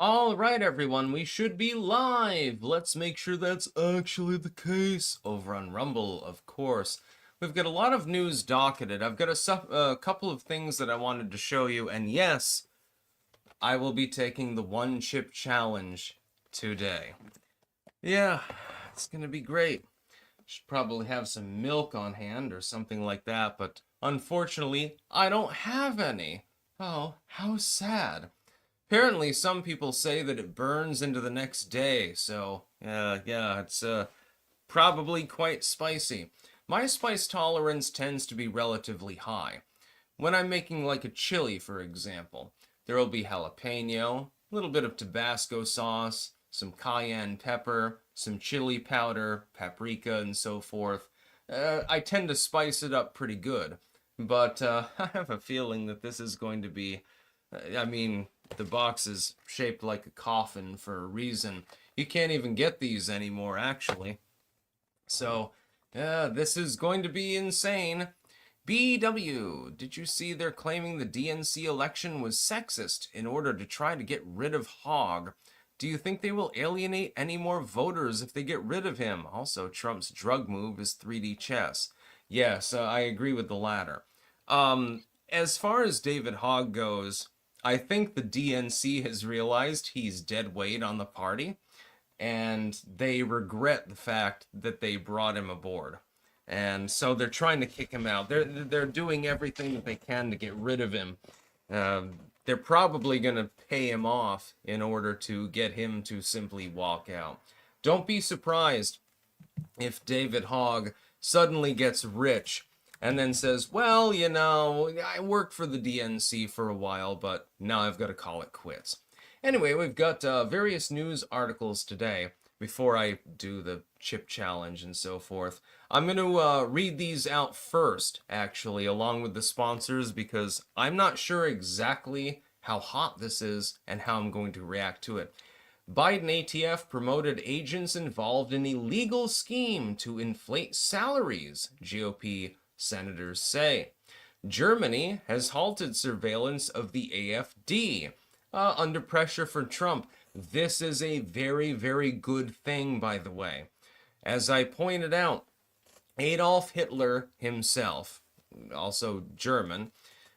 All right, everyone, we should be live. Let's make sure that's actually the case. Over on Rumble, of course. We've got a lot of news docketed. I've got a couple of things that I wanted to show you, and yes, I will be taking the one chip challenge today. Yeah, it's gonna be great. Should probably have some milk on hand or something like that, but unfortunately, I don't have any. Oh, how sad. Apparently, some people say that it burns into the next day, so yeah, it's probably quite spicy. My spice tolerance tends to be relatively high. When I'm making like a chili, for example, there will be jalapeno, a little bit of Tabasco sauce, some cayenne pepper, some chili powder, paprika, and so forth. I tend to spice it up pretty good, but I have a feeling that this is going to be I mean, the box is shaped like a coffin for a reason. You can't even get these anymore, actually. So, this is going to be insane. BW, did you see they're claiming the DNC election was sexist in order to try to get rid of Hogg? Do you think they will alienate any more voters if they get rid of him? Also, Trump's drug move is 3D chess. Yes, I agree with the latter. As far as David Hogg goes, I think the DNC has realized he's dead weight on the party, and they regret the fact that they brought him aboard. And so they're trying to kick him out. They're doing everything that they can to get rid of him. They're probably going to pay him off in order to get him to simply walk out. Don't be surprised if David Hogg suddenly gets rich and then says, well, you know, I worked for the DNC for a while, but now I've got to call it quits. Anyway, we've got various news articles today. Before I do the chip challenge and so forth, I'm going to read these out first, actually, along with the sponsors, because I'm not sure exactly how hot this is and how I'm going to react to it. Biden ATF promoted agents involved in illegal scheme to inflate salaries, GOP senators say. Germany has halted surveillance of the AfD under pressure for Trump. This is a very, very good thing, by the way. As I pointed out, Adolf Hitler himself, also German,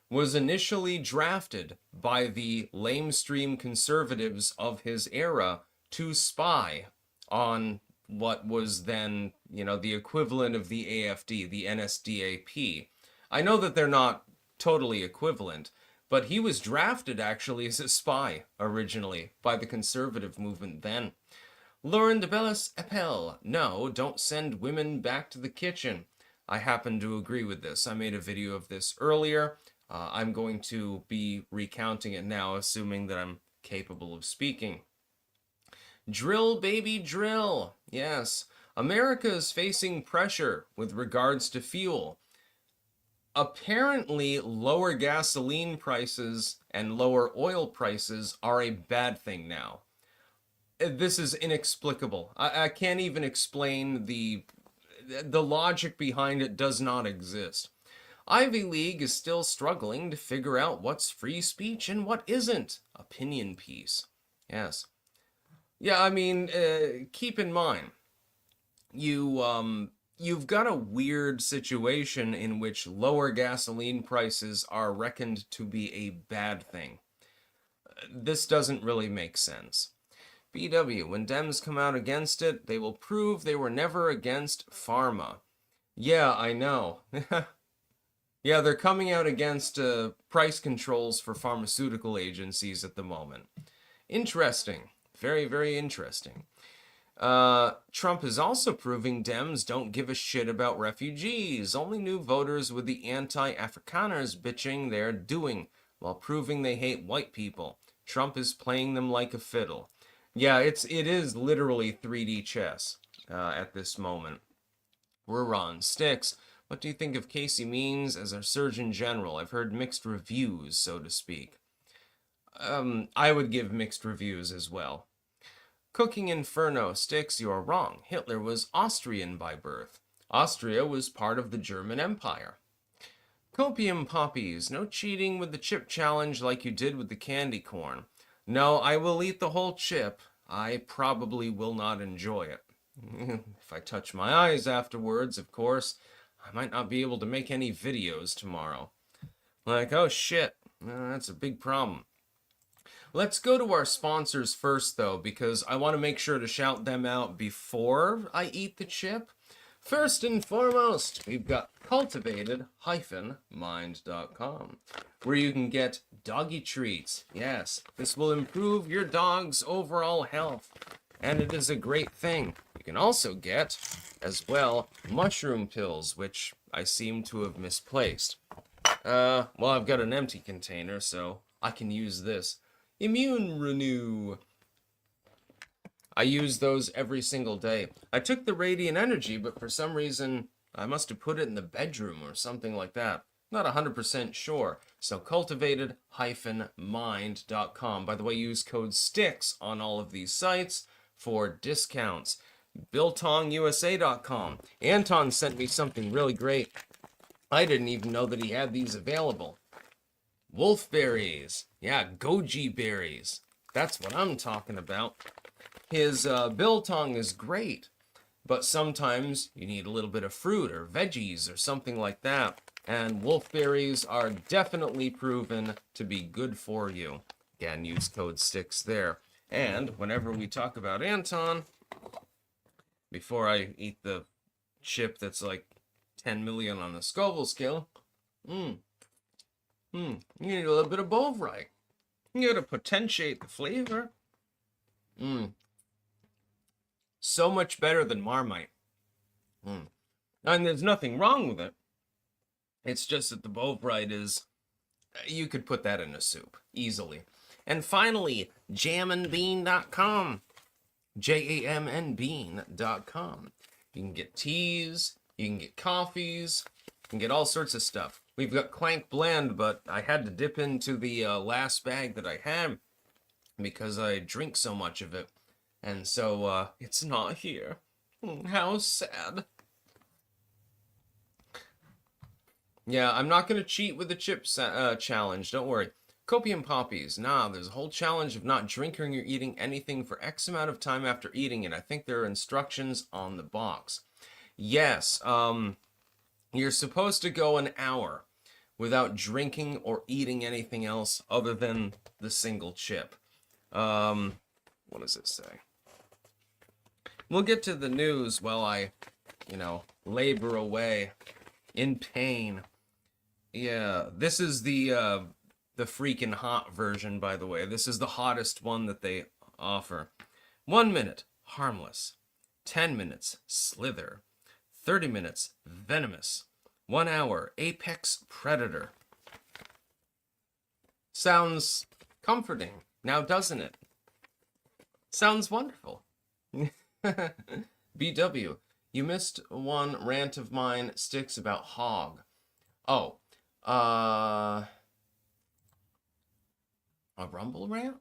was initially drafted by the lamestream conservatives of his era to spy on what was then, you know, the equivalent of the AfD, the NSDAP. I know that they're not totally equivalent, but he was drafted actually as a spy originally by the conservative movement then. Lauren de Bellis appel. No, don't send women back to the kitchen. I happen to agree with this. I made a video of this earlier. I'm going to be recounting it now, assuming that I'm capable of speaking. Drill, baby, drill. Yes, America is facing pressure with regards to fuel. Apparently, lower gasoline prices and lower oil prices are a bad thing now. This is inexplicable. I can't even explain the logic behind it. Does not exist. Ivy League is still struggling to figure out what's free speech and what isn't. Opinion piece. Yes. Yeah, I mean, keep in mind, you've got a weird situation in which lower gasoline prices are reckoned to be a bad thing. This doesn't really make sense. BW, when Dems come out against it, they will prove they were never against pharma. Yeah, I know. Yeah, they're coming out against price controls for pharmaceutical agencies at the moment. Interesting. Very, very interesting. Trump is also proving Dems don't give a shit about refugees. Only new voters with the anti-Afrikaners bitching they're doing, while proving they hate white people. Trump is playing them like a fiddle. Yeah, it is literally 3D chess at this moment. We're on Sticks. What do you think of Casey Means as our Surgeon General? I've heard mixed reviews, so to speak. I would give mixed reviews as well. Cooking Inferno. Sticks, you're wrong. Hitler was Austrian by birth. Austria was part of the German Empire. Copium Poppies. No cheating with the chip challenge like you did with the candy corn. No, I will eat the whole chip. I probably will not enjoy it. If I touch my eyes afterwards, of course, I might not be able to make any videos tomorrow. Like, oh shit, that's a big problem. Let's go to our sponsors first, though, because I want to make sure to shout them out before I eat the chip. First and foremost, we've got cultivated-mind.com, where you can get doggy treats. Yes, this will improve your dog's overall health, and it is a great thing. You can also get, as well, mushroom pills, which I seem to have misplaced. Well, I've got an empty container, so I can use this. Immune Renew. I use those every single day. I took the Radiant Energy, but for some reason, I must have put it in the bedroom or something like that. Not 100% sure. So cultivated-mind.com. By the way, use code STICKS on all of these sites for discounts. BiltongUSA.com. Anton sent me something really great. I didn't even know that he had these available. Wolfberries. Yeah, goji berries. That's what I'm talking about. His biltong is great, but sometimes you need a little bit of fruit or veggies or something like that. And wolfberries are definitely proven to be good for you. Again, use code STICKS there. And whenever we talk about Anton, before I eat the chip that's like 10 million on the Scoville scale, you need a little bit of Bovrite. You gotta potentiate the flavor. So much better than Marmite. And there's nothing wrong with it. It's just that the Bovrite is, you could put that in a soup easily. And finally, jamandbean.com. JAMNbean.com. You can get teas, you can get coffees, you can get all sorts of stuff. We've got Clank Blend, but I had to dip into the last bag that I had because I drink so much of it. And so, it's not here. How sad. Yeah, I'm not going to cheat with the chip challenge, don't worry. Copium Poppies. Nah, there's a whole challenge of not drinking or eating anything for X amount of time after eating it. I think there are instructions on the box. Yes, you're supposed to go an hour without drinking or eating anything else other than the single chip. What does it say? We'll get to the news while I, labor away in pain. Yeah, this is the freaking hot version, by the way. This is the hottest one that they offer. 1 minute, harmless. 10 minutes, slither. 30 minutes, venomous. 1 hour, apex predator. Sounds comforting, now doesn't it? Sounds wonderful. BW, you missed one rant of mine, Sticks, about hog. Oh, a Rumble rant?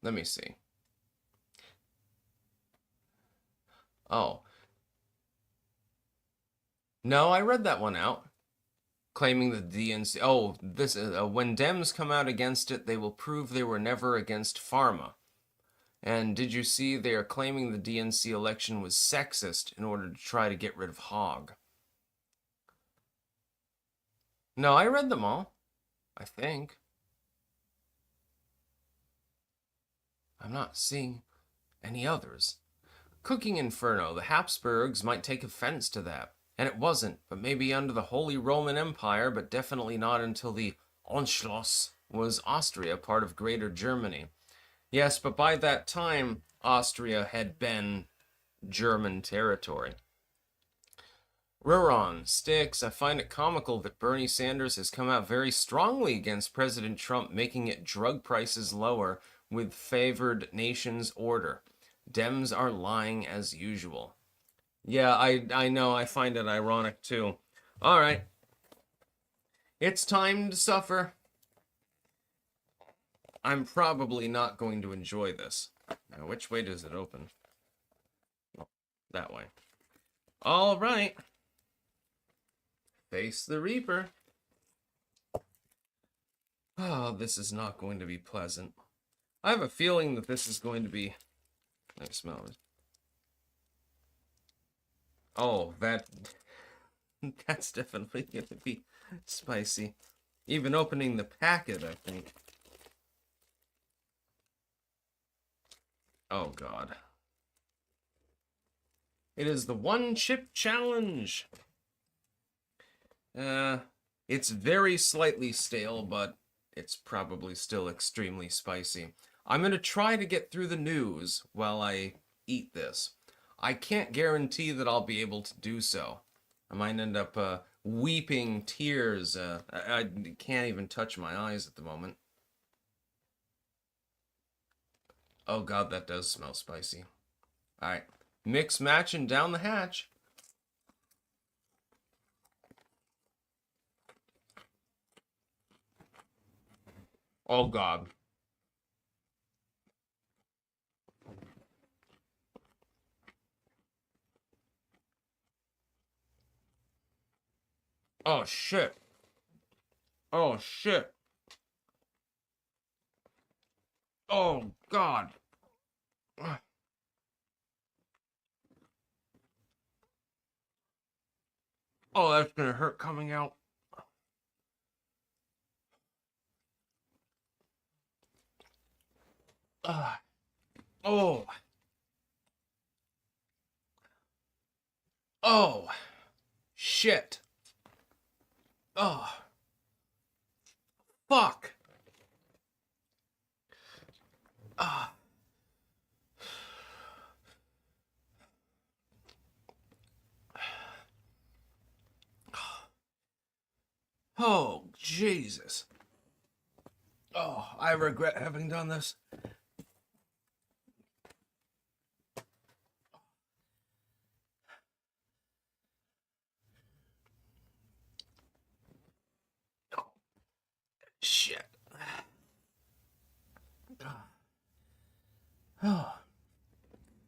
Let me see. Oh. No, I read that one out. Claiming the DNC. Oh, this is when Dems come out against it, they will prove they were never against pharma. And did you see they are claiming the DNC election was sexist in order to try to get rid of hog? No, I read them all. I think. I'm not seeing any others. Cooking Inferno. The Habsburgs might take offense to that. And it wasn't, but maybe under the Holy Roman Empire, but definitely not until the Anschluss was Austria, part of Greater Germany. Yes, but by that time, Austria had been German territory. Ruron, Sticks, I find it comical that Bernie Sanders has come out very strongly against President Trump, making it drug prices lower with favored nations order. Dems are lying as usual. Yeah, I know, I find it ironic too. Alright. It's time to suffer. I'm probably not going to enjoy this. Now, which way does it open? Oh, that way. Alright. Face the Reaper. Oh, this is not going to be pleasant. I have a feeling that this is going to be... I smell it. Oh, that's definitely going to be spicy. Even opening the packet, I think. Oh, God. It is the one chip challenge. It's very slightly stale, but it's probably still extremely spicy. I'm going to try to get through the news while I eat this. I can't guarantee that I'll be able to do so. I might end up weeping tears. I can't even touch my eyes at the moment. Oh God, that does smell spicy. Alright, mix, match, and down the hatch. Oh God. Oh shit. Oh shit. Oh God. Oh, that's gonna hurt coming out. Oh. Oh. Shit. Oh. Fuck. Ah. Oh, Jesus. Oh, I regret having done this. Oh, shit. Oh.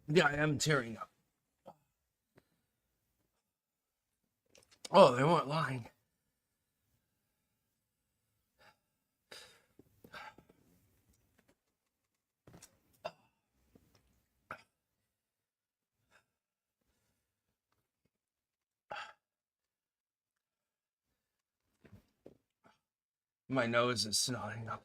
Yeah, I am tearing up. Oh, they weren't lying. My nose is snotting up.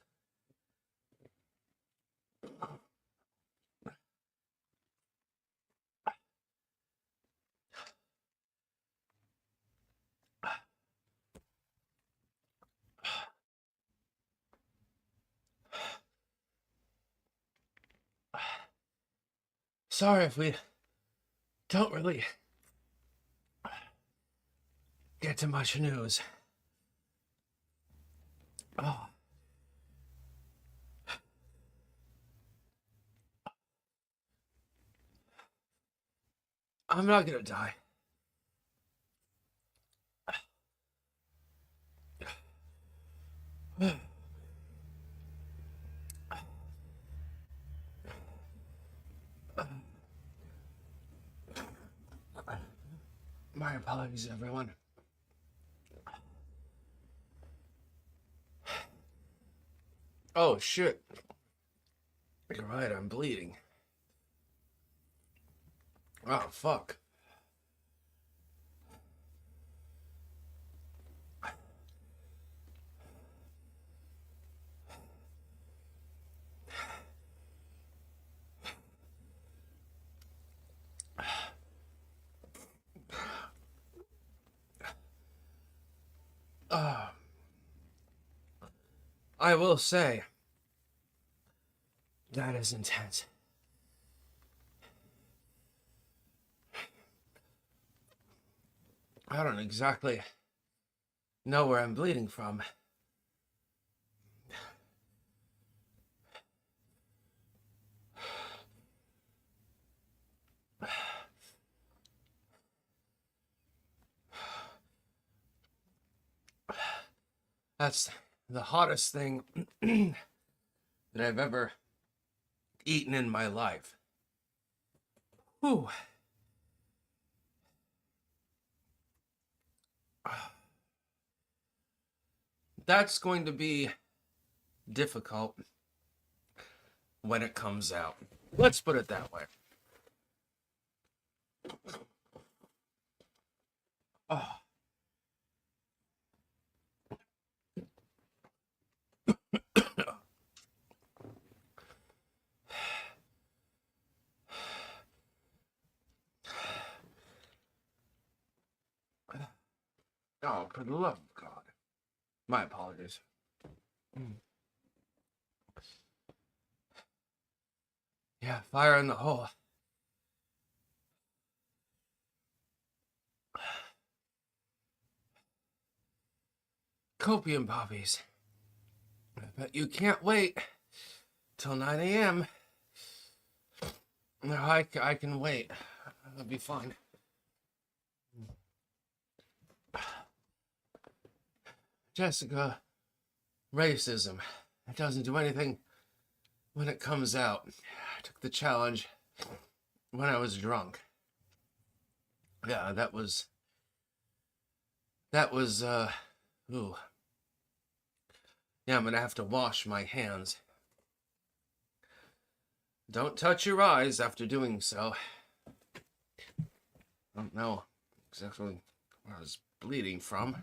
Sorry if we don't really get to much news. Oh. I'm not gonna die. My apologies, everyone. Oh, shit. You're right, I'm bleeding. Oh, fuck. I will say, that is intense. I don't exactly know where I'm bleeding from. That's the hottest thing that I've ever eaten in my life. Whew. That's going to be difficult when it comes out. Let's put it that way. Oh. Oh, for the love of God. My apologies. Yeah, fire in the hole. Copium poppies. But you can't wait till 9 a.m. No, I can wait. That'll be fine. Jessica, racism. It doesn't do anything when it comes out. I took the challenge when I was drunk. Yeah, that was, ooh. Yeah, I'm gonna have to wash my hands. Don't touch your eyes after doing so. I don't know exactly where I was bleeding from.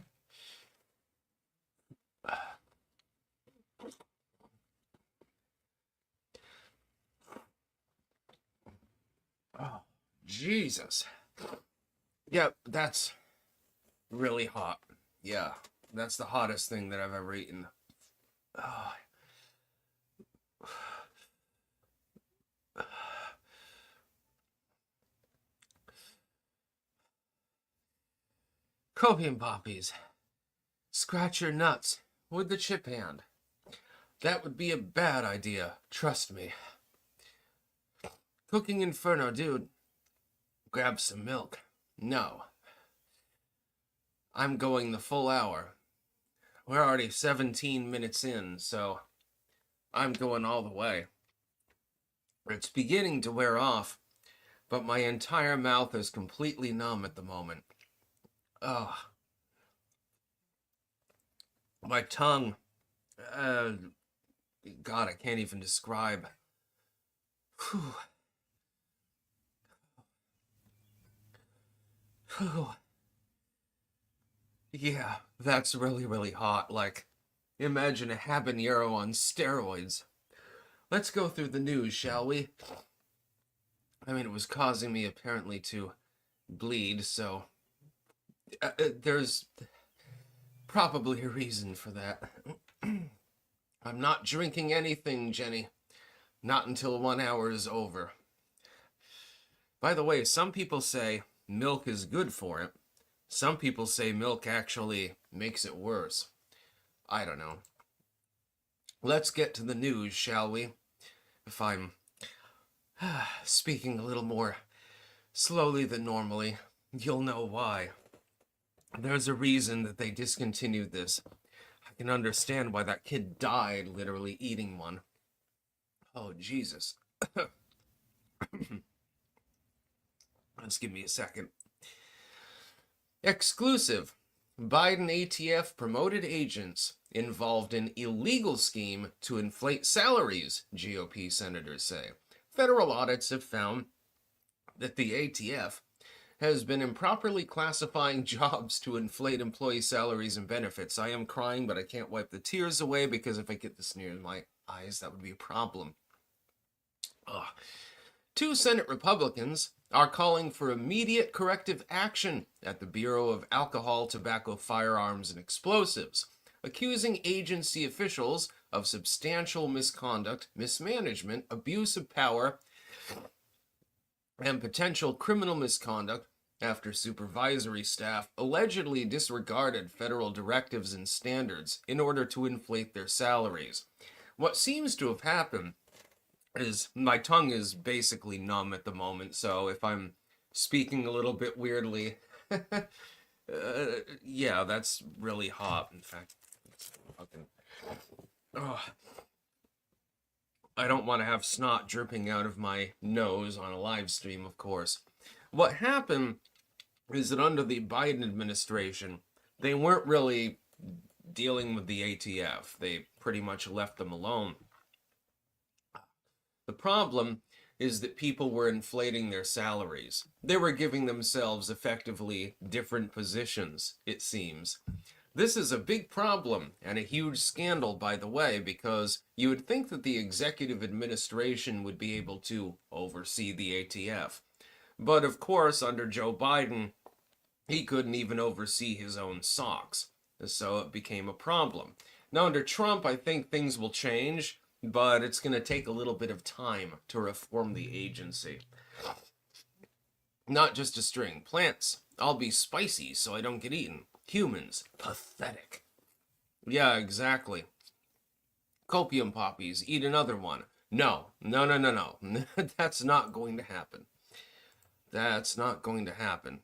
Oh, Jesus. Yep, that's really hot. Yeah, that's the hottest thing that I've ever eaten. Oh. Copium poppies. Scratch your nuts with the chip hand. That would be a bad idea, trust me. Cooking Inferno, dude. Grab some milk. No. I'm going the full hour. We're already 17 minutes in, so I'm going all the way. It's beginning to wear off, but my entire mouth is completely numb at the moment. Ugh. My tongue, God, I can't even describe. Whew. Whew. Yeah, that's really, really hot. Like, imagine a habanero on steroids. Let's go through the news, shall we? I mean, it was causing me apparently to bleed, so there's probably a reason for that. I'm not drinking anything, Jenny. Not until 1 hour is over. By the way, some people say milk is good for it. Some people say milk actually makes it worse. I don't know. Let's get to the news, shall we? If I'm speaking a little more slowly than normally, you'll know why. There's a reason that they discontinued this. I can understand why that kid died literally eating one. Oh, Jesus. Just give me a second. Exclusive. Biden ATF promoted agents involved in illegal scheme to inflate salaries, GOP senators say. Federal audits have found that the ATF has been improperly classifying jobs to inflate employee salaries and benefits. I am crying, but I can't wipe the tears away because if I get this near my eyes, that would be a problem. Ugh. 2 Senate Republicans are calling for immediate corrective action at the Bureau of Alcohol, Tobacco, Firearms, and Explosives, accusing agency officials of substantial misconduct, mismanagement, abuse of power, and potential criminal misconduct after supervisory staff allegedly disregarded federal directives and standards in order to inflate their salaries. What seems to have happened is my tongue is basically numb at the moment, so if I'm speaking a little bit weirdly, yeah, that's really hot. In fact, I don't want to have snot dripping out of my nose on a live stream, of course. What happened is that under the Biden administration, they weren't really dealing with the ATF. They pretty much left them alone. The problem is that people were inflating their salaries. They were giving themselves effectively different positions, it seems. This is a big problem and a huge scandal, by the way, because you would think that the executive administration would be able to oversee the ATF. But of course, under Joe Biden, he couldn't even oversee his own socks. So it became a problem. Now, under Trump, I think things will change, but it's going to take a little bit of time to reform the agency. Not just a string. Plants, I'll be spicy so I don't get eaten. Humans, pathetic. Yeah, exactly. Copium poppies, eat another one. No. That's not going to happen. That's not going to happen.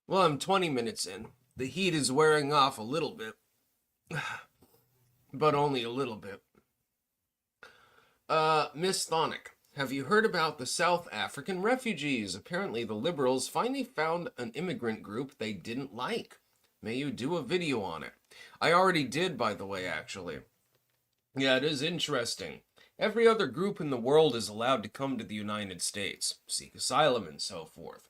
Well, I'm 20 minutes in. The heat is wearing off a little bit. But only a little bit. Miss Thonic, have you heard about the South African refugees? Apparently the liberals finally found an immigrant group they didn't like. May you do a video on it. I already did, by the way, actually. Yeah, it is interesting. Every other group in the world is allowed to come to the United States, seek asylum and so forth.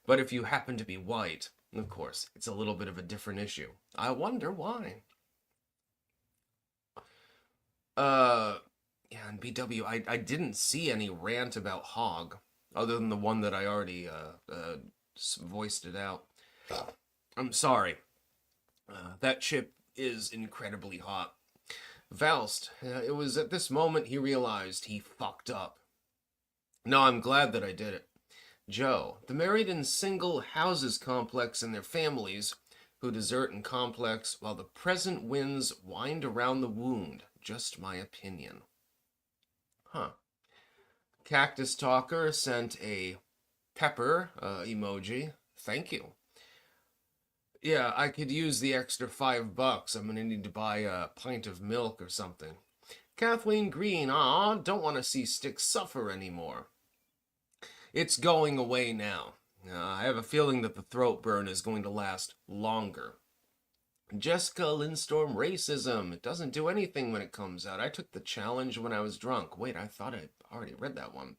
But if you happen to be white, of course, it's a little bit of a different issue. I wonder why. Yeah, and BW, I didn't see any rant about Hog, other than the one that I already voiced it out. I'm sorry. That chip is incredibly hot. Valst, it was at this moment he realized he fucked up. No, I'm glad that I did it. Joe, the married and single houses complex and their families who desert and complex while the present winds wind around the wound. Just my opinion. Huh. Cactus Talker sent a pepper emoji. Thank you. Yeah, I could use the extra $5. I'm gonna need to buy a pint of milk or something. Kathleen Green, don't want to see Styx suffer anymore. It's going away now. I have a feeling that the throat burn is going to last longer. Jessica Lindstorm, racism. It doesn't do anything when it comes out. I took the challenge when I was drunk. Wait, I thought I already read that one.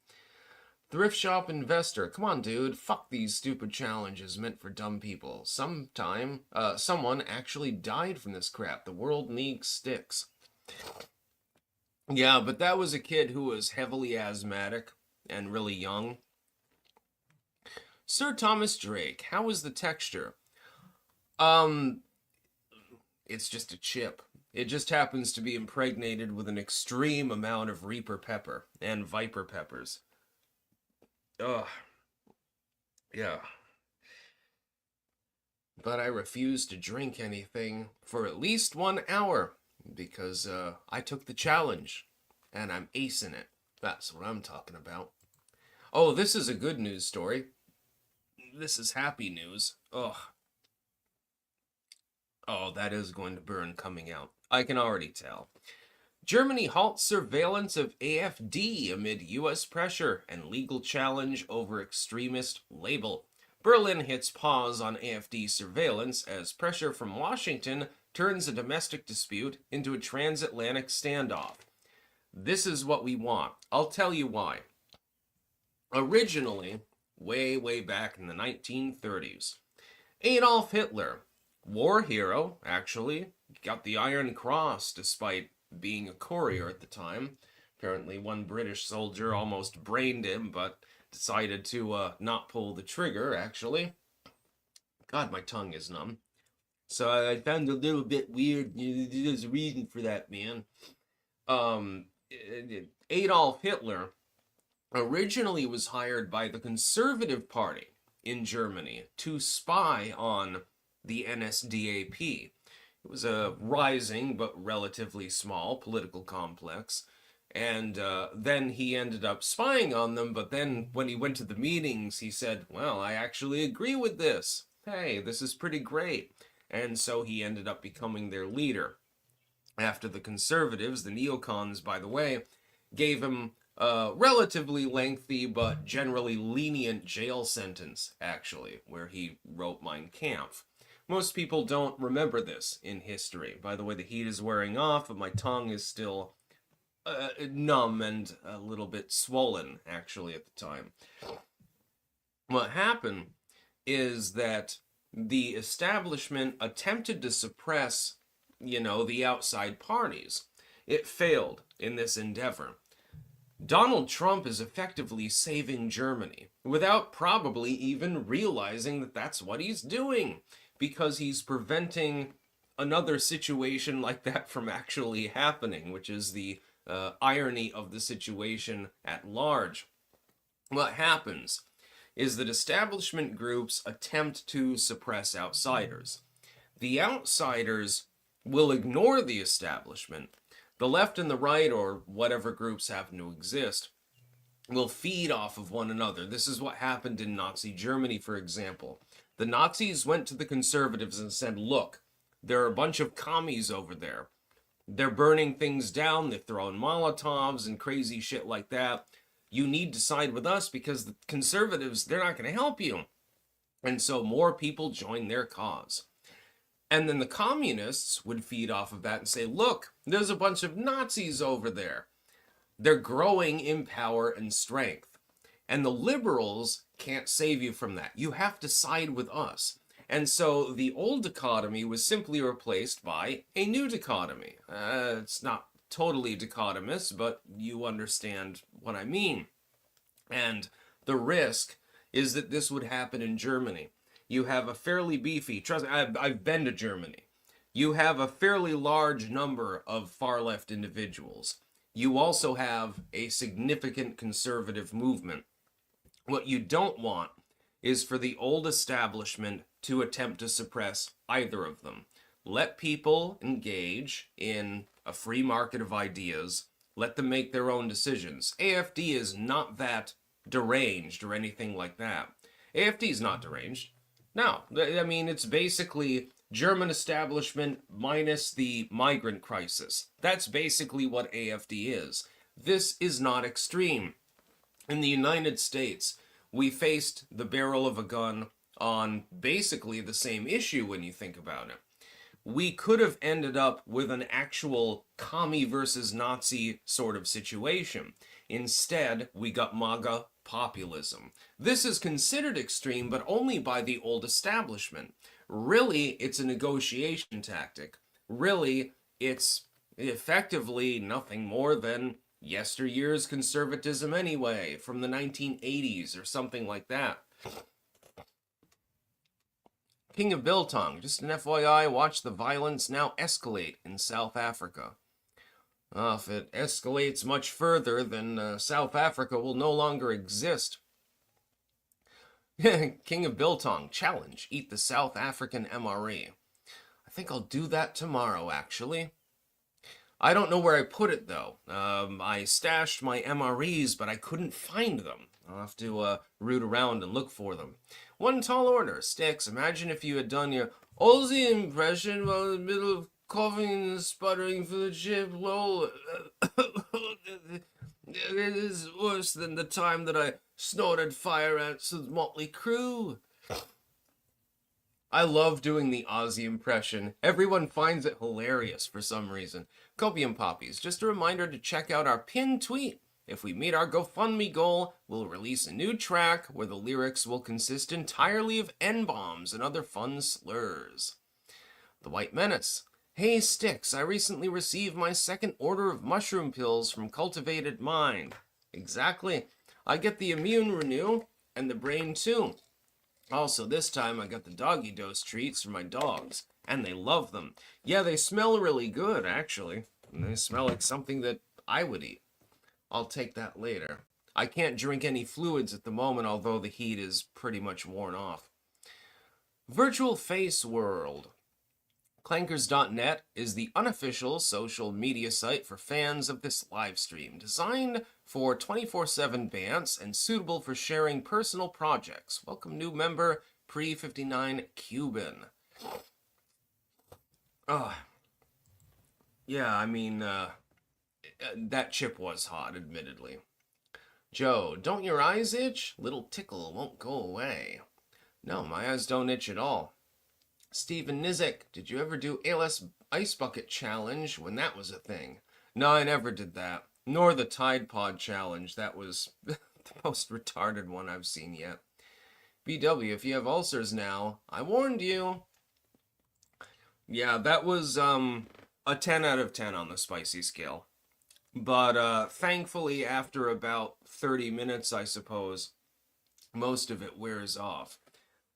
Thrift Shop Investor. Come on, dude. Fuck these stupid challenges meant for dumb people. Someone actually died from this crap. The world needs Styx. Yeah, but that was a kid who was heavily asthmatic and really young. Sir Thomas Drake, how is the texture? It's just a chip. It just happens to be impregnated with an extreme amount of Reaper pepper and Viper peppers. Ugh. Yeah. But I refuse to drink anything for at least 1 hour because I took the challenge and I'm acing it. That's what I'm talking about. Oh, this is a good news story. This is happy news. Ugh. Oh, that is going to burn coming out. I can already tell. Germany halts surveillance of AfD amid U.S. pressure and legal challenge over extremist label. Berlin hits pause on AfD surveillance as pressure from Washington turns a domestic dispute into a transatlantic standoff. This is what we want. I'll tell you why. Originally, way back in the 1930s, Adolf Hitler, war hero, actually, got the Iron Cross despite being a courier at the time. Apparently one British soldier almost brained him, but decided to not pull the trigger, actually. God, my tongue is numb. So I found it a little bit weird. There's a reason for that, man. Adolf Hitler originally was hired by the Conservative Party in Germany to spy on the NSDAP. It was a rising but relatively small political complex. And then he ended up spying on them, but then when he went to the meetings, he said, well, I actually agree with this. Hey, this is pretty great. And so he ended up becoming their leader. After the conservatives, the neocons, by the way, gave him relatively lengthy but generally lenient jail sentence, actually, where he wrote Mein Kampf. Most people don't remember this in history. By the way, the heat is wearing off, but my tongue is still numb and a little bit swollen, actually, at the time. What happened is that the establishment attempted to suppress, the outside parties. It failed in this endeavor. Donald Trump is effectively saving Germany without probably even realizing that that's what he's doing, because he's preventing another situation like that from actually happening, which is the irony of the situation at large. What happens is that establishment groups attempt to suppress outsiders. The outsiders will ignore the establishment. The left and the right, or whatever groups happen to exist, will feed off of one another. This is what happened in Nazi Germany, for example. The Nazis went to the conservatives and said, look, there are a bunch of commies over there. They're burning things down, they're throwing Molotovs and crazy shit like that. You need to side with us because the conservatives, they're not going to help you. And so more people join their cause. And then the communists would feed off of that and say, look, there's a bunch of Nazis over there. They're growing in power and strength. And the liberals can't save you from that. You have to side with us. And so the old dichotomy was simply replaced by a new dichotomy. It's not totally dichotomous, but you understand what I mean. And the risk is that this would happen in Germany. You have a fairly beefy, trust me, I've been to Germany. You have a fairly large number of far-left individuals. You also have a significant conservative movement. What you don't want is for the old establishment to attempt to suppress either of them. Let people engage in a free market of ideas. Let them make their own decisions. AfD is not that deranged or anything like that. AfD is not deranged. No, I mean, it's basically German establishment minus the migrant crisis. That's basically what AfD is. This is not extreme. In the United States, we faced the barrel of a gun on basically the same issue when you think about it. We could have ended up with an actual commie versus Nazi sort of situation. Instead, we got MAGA populism. This is considered extreme, but only by the old establishment. Really, it's a negotiation tactic. Really, it's effectively nothing more than yesteryear's conservatism anyway, from the 1980s or something like that. King of Biltong, just an FYI, watch the violence now escalate in South Africa. If it escalates much further, then South Africa will no longer exist. King of Biltong, challenge, eat the South African MRE. I think I'll do that tomorrow, actually. I don't know where I put it, though. I stashed my MREs, but I couldn't find them. I'll have to root around and look for them. One tall order. Sticks, imagine if you had done your Aussie impression while in the middle of coughing and sputtering for the chip. Lol. It is worse than the time that I snorted fire ants with Motley Crue. I love doing the Aussie impression. Everyone finds it hilarious for some reason. Copium Poppies, just a reminder to check out our pinned tweet. If we meet our GoFundMe goal, we'll release a new track where the lyrics will consist entirely of N-bombs and other fun slurs. The White Menace. Hey Sticks, I recently received my second order of mushroom pills from Cultivated Mind. Exactly. I get the immune renew and the brain too. Also, this time I got the doggy dose treats for my dogs, and they love them. Yeah, they smell really good, actually. And they smell like something that I would eat. I'll take that later. I can't drink any fluids at the moment, although the heat is pretty much worn off. Virtual Face World. Clankers.net is the unofficial social media site for fans of this live stream, designed for 24/7 bans and suitable for sharing personal projects. Welcome new member, Pre59 Cuban. Yeah, I mean, that chip was hot, admittedly. Joe, don't your eyes itch? Little tickle won't go away. No, my eyes don't itch at all. Stephen Nizick, did you ever do ALS Ice Bucket Challenge when that was a thing? No, I never did that. Nor the Tide Pod Challenge. That was the most retarded one I've seen yet. BW, if you have ulcers now, I warned you. Yeah, that was a 10 out of 10 on the spicy scale. But thankfully, after about 30 minutes, I suppose, most of it wears off.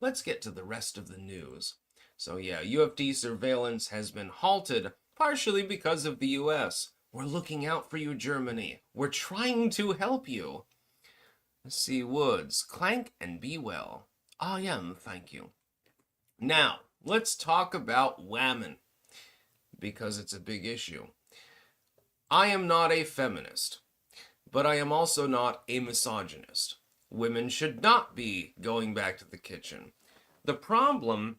Let's get to the rest of the news. So yeah, UFD surveillance has been halted, partially because of the US. We're looking out for you, Germany. We're trying to help you. Let's see, Woods, clank and be well. I am, thank you. Now, let's talk about women, because it's a big issue. I am not a feminist, but I am also not a misogynist. Women should not be going back to the kitchen. The problem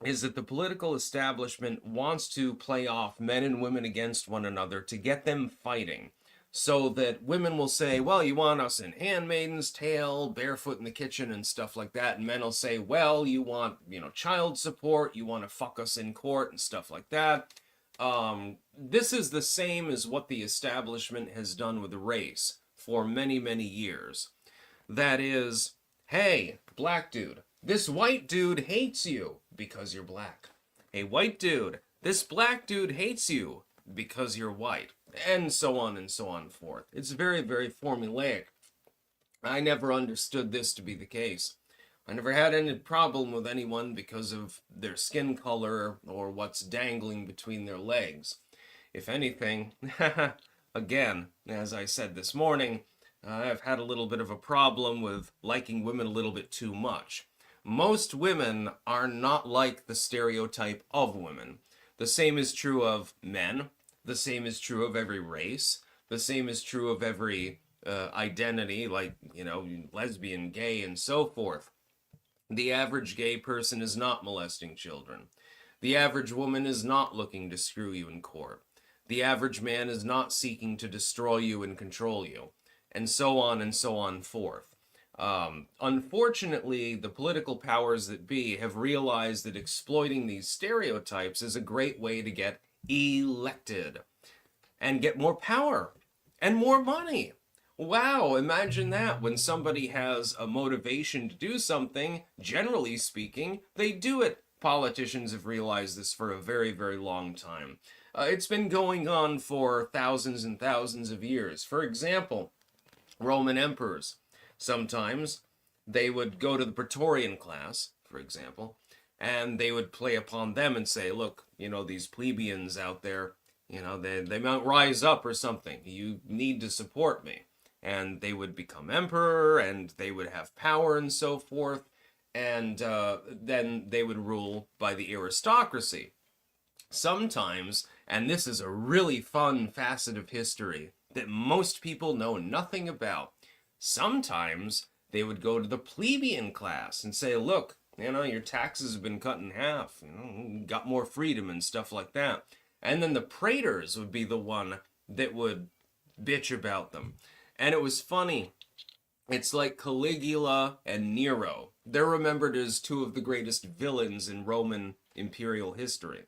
is that the political establishment wants to play off men and women against one another to get them fighting, so that women will say, well, you want us in Handmaid's Tale, barefoot in the kitchen and stuff like that, and men will say, well, you want, child support, you want to fuck us in court and stuff like that. This is the same as what the establishment has done with race for many, many years. That is, hey, black dude, this white dude hates you because you're black. Hey, white dude, this black dude hates you because you're white. And so on and so on forth. It's very, very formulaic. I never understood this to be the case. I never had any problem with anyone because of their skin color or what's dangling between their legs. If anything, again, as I said this morning, I've had a little bit of a problem with liking women a little bit too much. Most women are not like the stereotype of women. The same is true of men. The same is true of every race. The same is true of every identity, like, lesbian, gay, and so forth. The average gay person is not molesting children. The average woman is not looking to screw you in court. The average man is not seeking to destroy you and control you. And so on forth. Unfortunately, the political powers that be have realized that exploiting these stereotypes is a great way to get elected and get more power and more money. Wow, imagine that. When somebody has a motivation to do something, generally speaking, they do it. Politicians have realized this for a very, very long time. It's been going on for thousands and thousands of years. For example, Roman emperors. Sometimes they would go to the Praetorian class, for example, and they would play upon them and say, look, these plebeians out there, they might rise up or something. You need to support me. And they would become emperor, and they would have power and so forth, and then they would rule by the aristocracy. Sometimes, and this is a really fun facet of history that most people know nothing about, sometimes they would go to the plebeian class and say, look, your taxes have been cut in half, got more freedom and stuff like that. And then the praetors would be the one that would bitch about them. And it was funny. It's like Caligula and Nero. They're remembered as two of the greatest villains in Roman imperial history.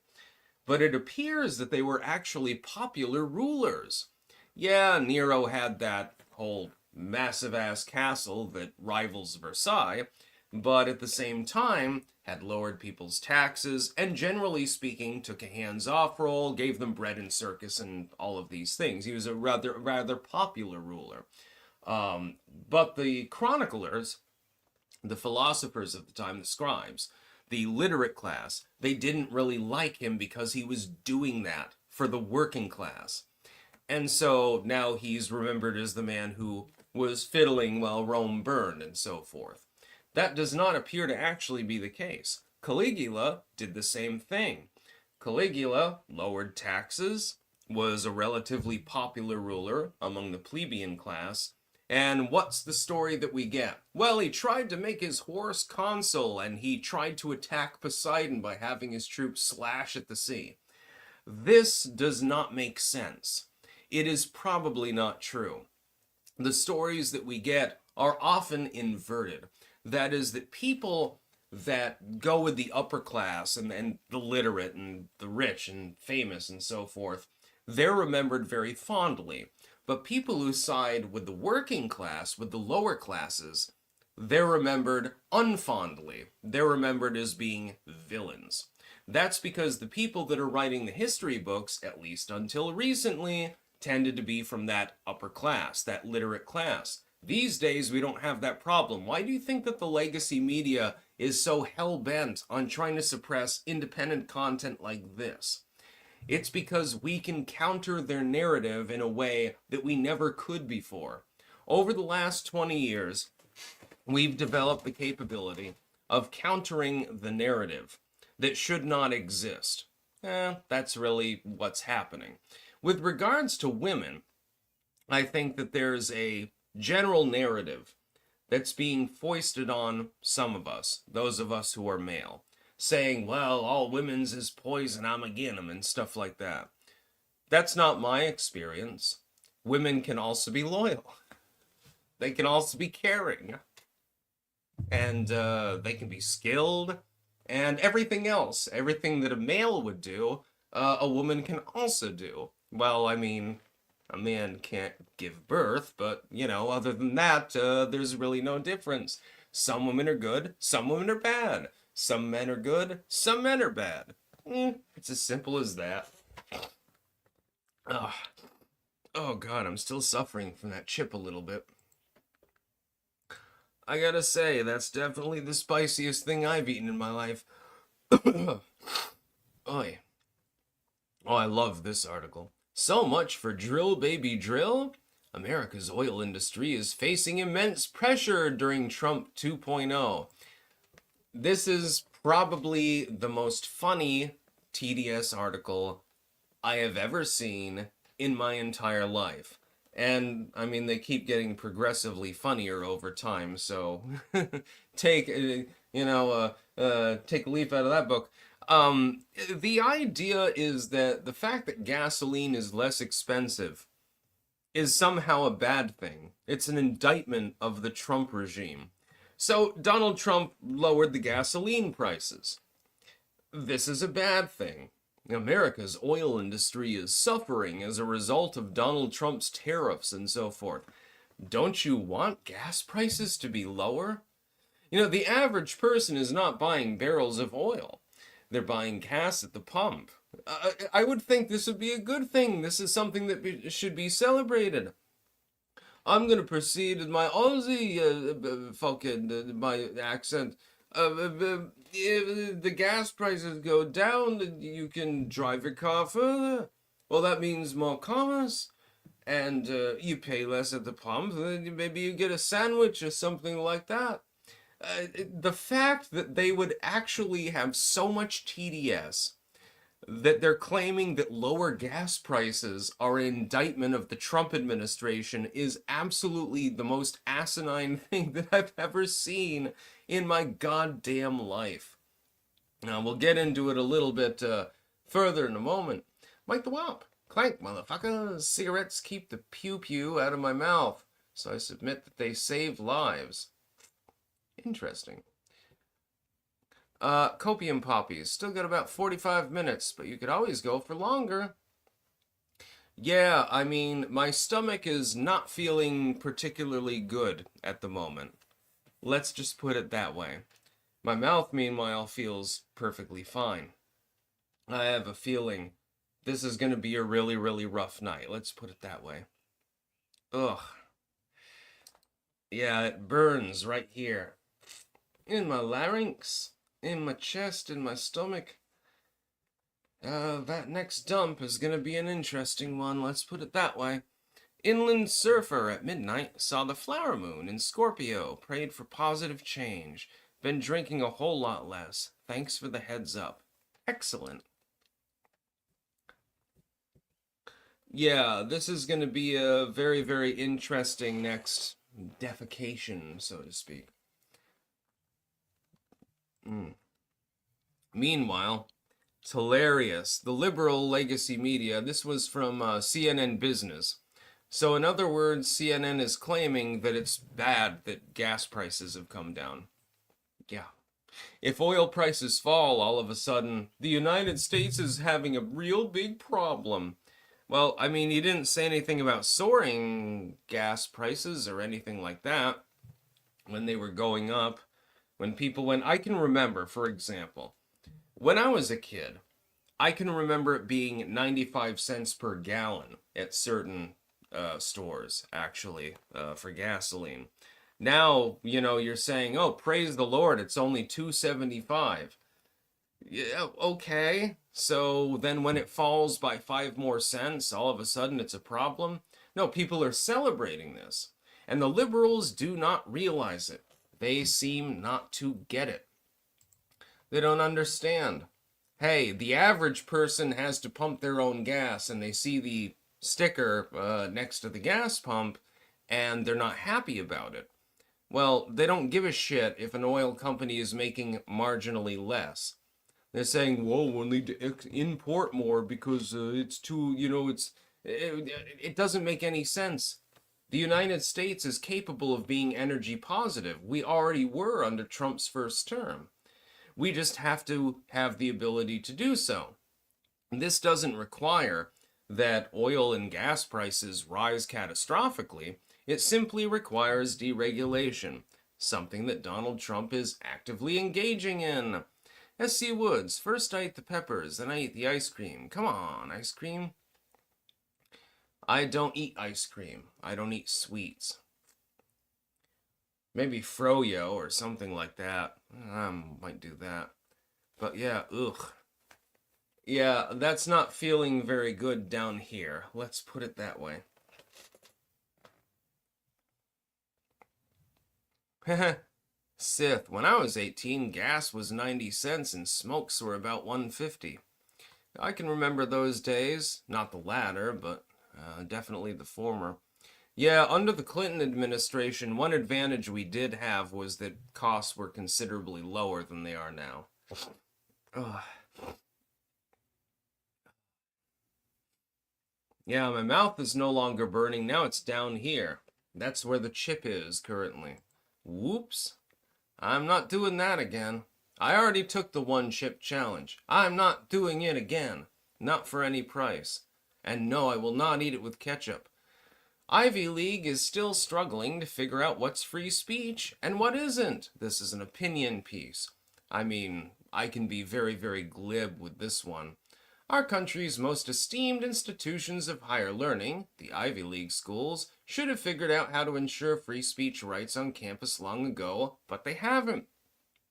But it appears that they were actually popular rulers. Yeah, Nero had that whole massive-ass castle that rivals Versailles, but at the same time had lowered people's taxes and, generally speaking, took a hands-off role, gave them bread and circus and all of these things. He was a rather popular ruler. But the chroniclers, the philosophers of the time, the scribes, the literate class, they didn't really like him because he was doing that for the working class. And so now he's remembered as the man who was fiddling while Rome burned and so forth. That does not appear to actually be the case. Caligula did the same thing. Caligula lowered taxes, was a relatively popular ruler among the plebeian class, and what's the story that we get? Well, he tried to make his horse consul, and he tried to attack Poseidon by having his troops slash at the sea. This does not make sense. It is probably not true. the stories that we get are often inverted. That is, that people that go with the upper class and the literate and the rich and famous and so forth, they're remembered very fondly. But people who side with the working class, with the lower classes, they're remembered unfondly. They're remembered as being villains. That's because the people that are writing the history books, at least until recently, tended to be from that upper class, that literate class. These days, we don't have that problem. Why do you think that the legacy media is so hell-bent on trying to suppress independent content like this? It's because we can counter their narrative in a way that we never could before. Over the last 20 years, we've developed the capability of countering the narrative that should not exist. That's really what's happening. With regards to women, I think that there's a general narrative that's being foisted on some of us, those of us who are male, saying, well, all women's is poison, I'm agin them, and stuff like that. That's not my experience. Women can also be loyal. They can also be caring. And they can be skilled. And everything else, everything that a male would do, a woman can also do. Well, I mean, a man can't give birth, but, other than that, there's really no difference. Some women are good, some women are bad. Some men are good, some men are bad. It's as simple as that. Oh God, I'm still suffering from that chip a little bit. I gotta say, that's definitely the spiciest thing I've eaten in my life. Oy. Oh, I love this article. So much for drill, baby, drill. America's oil industry is facing immense pressure during Trump 2.0. This is probably the most funny TDS article I have ever seen in my entire life. And, I mean, they keep getting progressively funnier over time, so take a leaf out of that book. The idea is that the fact that gasoline is less expensive is somehow a bad thing. It's an indictment of the Trump regime. So Donald Trump lowered the gasoline prices. This is a bad thing. America's oil industry is suffering as a result of Donald Trump's tariffs and so forth. Don't you want gas prices to be lower? The average person is not buying barrels of oil. They're buying gas at the pump. I would think this would be a good thing. This is something that should be celebrated. I'm going to proceed with my Aussie my accent. If the gas prices go down, you can drive your car further. Well, that means more commerce. And you pay less at the pump. Maybe you get a sandwich or something like that. The fact that they would actually have so much TDS that they're claiming that lower gas prices are an indictment of the Trump administration is absolutely the most asinine thing that I've ever seen in my goddamn life. Now, we'll get into it a little bit further in a moment. Mike the Wop. Clank, motherfucker. Cigarettes keep the pew-pew out of my mouth, so I submit that they save lives. Interesting. Copium poppies. Still got about 45 minutes, but you could always go for longer. Yeah, I mean, my stomach is not feeling particularly good at the moment. Let's just put it that way. My mouth, meanwhile, feels perfectly fine. I have a feeling this is going to be a really, really rough night. Let's put it that way. Ugh. Yeah, it burns right here. In my larynx, in my chest, in my stomach. That next dump is going to be an interesting one, let's put it that way. Inland surfer at midnight saw the flower moon in Scorpio, prayed for positive change. Been drinking a whole lot less. Thanks for the heads up. Excellent. Yeah, this is going to be a very, very interesting next defecation, so to speak. Meanwhile, it's hilarious. The liberal legacy media, this was from CNN Business. So, in other words, CNN is claiming that it's bad that gas prices have come down. Yeah. If oil prices fall, all of a sudden, the United States is having a real big problem. Well, I mean, you didn't say anything about soaring gas prices or anything like that when they were going up. When people went, I can remember, for example, when I was a kid, I can remember it being 95 cents per gallon at certain stores, actually, for gasoline. Now, you're saying, oh, praise the Lord, it's only 2.75. Yeah, okay. So then when it falls by 5 more cents, all of a sudden it's a problem? No, people are celebrating this. And the liberals do not realize it. They seem not to get it. They don't understand. Hey, the average person has to pump their own gas, and they see the sticker next to the gas pump, and they're not happy about it. Well, they don't give a shit if an oil company is making marginally less. They're saying, "Whoa, we'll need to import more because it's too, it doesn't make any sense." The United States is capable of being energy positive. We already were under Trump's first term. We just have to have the ability to do so. And this doesn't require that oil and gas prices rise catastrophically. It simply requires deregulation, something that Donald Trump is actively engaging in. S.C. Woods, first I ate the peppers, then I eat the ice cream. Come on, ice cream. I don't eat ice cream. I don't eat sweets. Maybe froyo or something like that. I might do that. But yeah, ugh. Yeah, that's not feeling very good down here. Let's put it that way. Sith, when I was 18, gas was 90 cents and smokes were about 150. I can remember those days. Not the latter, but definitely the former. Yeah, under the Clinton administration, one advantage we did have was that costs were considerably lower than they are now. Ugh. Yeah, my mouth is no longer burning. Now it's down here. That's where the chip is currently. Whoops. I'm not doing that again. I already took the one chip challenge. I'm not doing it again. Not for any price. And no, I will not eat it with ketchup. Ivy League is still struggling to figure out what's free speech and what isn't. This is an opinion piece. I mean, I can be very, very glib with this one. Our country's most esteemed institutions of higher learning, the Ivy League schools, should have figured out how to ensure free speech rights on campus long ago, but they haven't.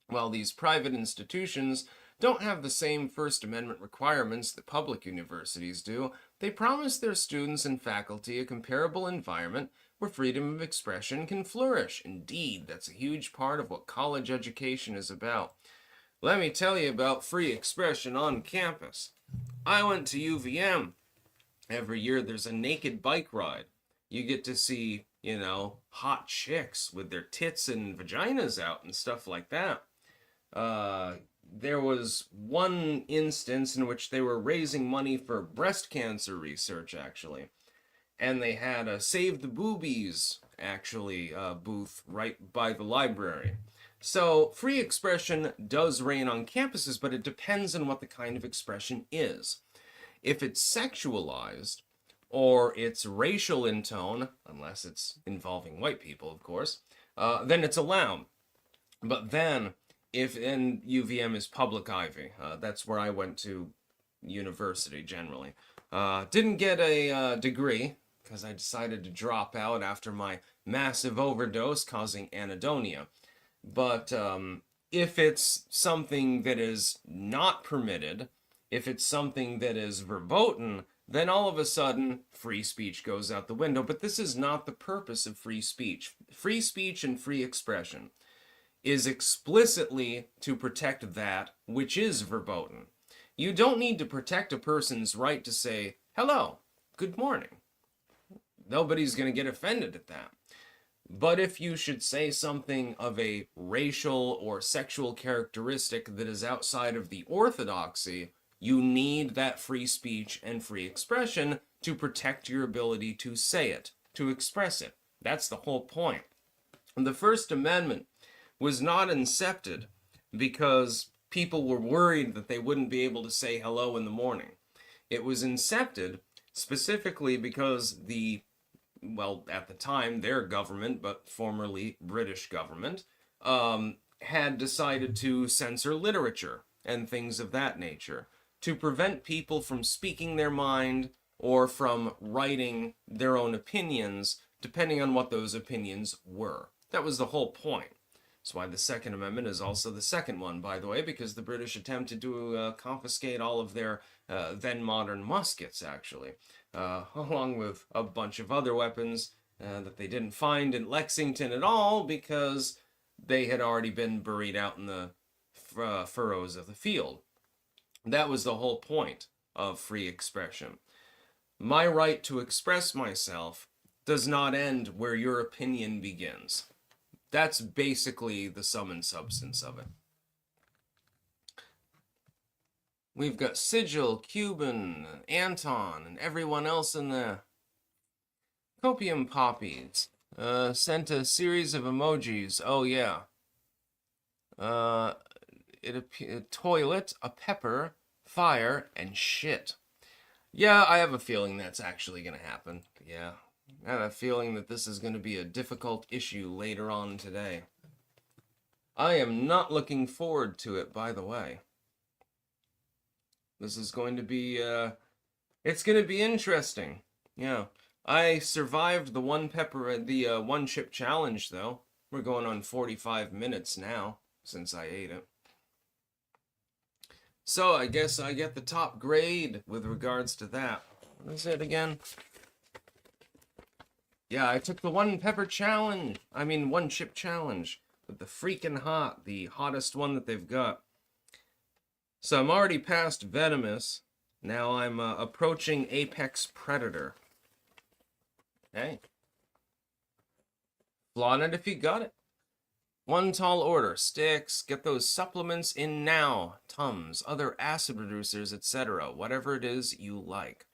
While these private institutions don't have the same First Amendment requirements that public universities do, they promise their students and faculty a comparable environment where freedom of expression can flourish. Indeed, that's a huge part of what college education is about. Let me tell you about free expression on campus. I went to UVM. Every year there's a naked bike ride. You get to see, hot chicks with their tits and vaginas out and stuff like that. There was one instance in which they were raising money for breast cancer research, actually. And they had a Save the Boobies, actually, booth right by the library. So free expression does reign on campuses, but it depends on what the kind of expression is. If it's sexualized, or it's racial in tone, unless it's involving white people, of course, then it's allowed. But then, and UVM is public Ivy, that's where I went to university generally. Didn't get a degree, because I decided to drop out after my massive overdose causing anhedonia. But if it's something that is not permitted, if it's something that is verboten, then all of a sudden free speech goes out the window. But this is not the purpose of free speech. Free speech and free expression is explicitly to protect that which is verboten. You don't need to protect a person's right to say, hello, good morning. Nobody's going to get offended at that. But if you should say something of a racial or sexual characteristic that is outside of the orthodoxy, you need that free speech and free expression to protect your ability to say it, to express it. That's the whole point. The First Amendment was not incepted because people were worried that they wouldn't be able to say hello in the morning. It was incepted specifically because at the time, their government, but formerly British government, had decided to censor literature and things of that nature to prevent people from speaking their mind or from writing their own opinions, depending on what those opinions were. That was the whole point. That's why the Second Amendment is also the second one, by the way, because the British attempted to confiscate all of their then modern muskets, actually, along with a bunch of other weapons that they didn't find in Lexington at all because they had already been buried out in the furrows of the field. That was the whole point of free expression. My right to express myself does not end where your opinion begins. That's basically the sum and substance of it. We've got Sigil, Cuban, Anton, and everyone else in there. Copium Poppies sent a series of emojis. Oh, yeah. A toilet, a pepper, fire, and shit. Yeah, I have a feeling that's actually going to happen. Yeah. I have a feeling that this is going to be a difficult issue later on today. I am not looking forward to it, by the way. This is going to be, it's going to be interesting. Yeah. I survived the one chip challenge, though. We're going on 45 minutes now, since I ate it. So, I guess I get the top grade with regards to that. What is it again? Yeah, I took the one chip challenge with the freaking hot, the hottest one that they've got. So I'm already past Venomous. Now I'm approaching Apex Predator. Hey. Flaunt it if you got it. One tall order. Sticks. Get those supplements in now. Tums, other acid reducers, etc. Whatever it is you like.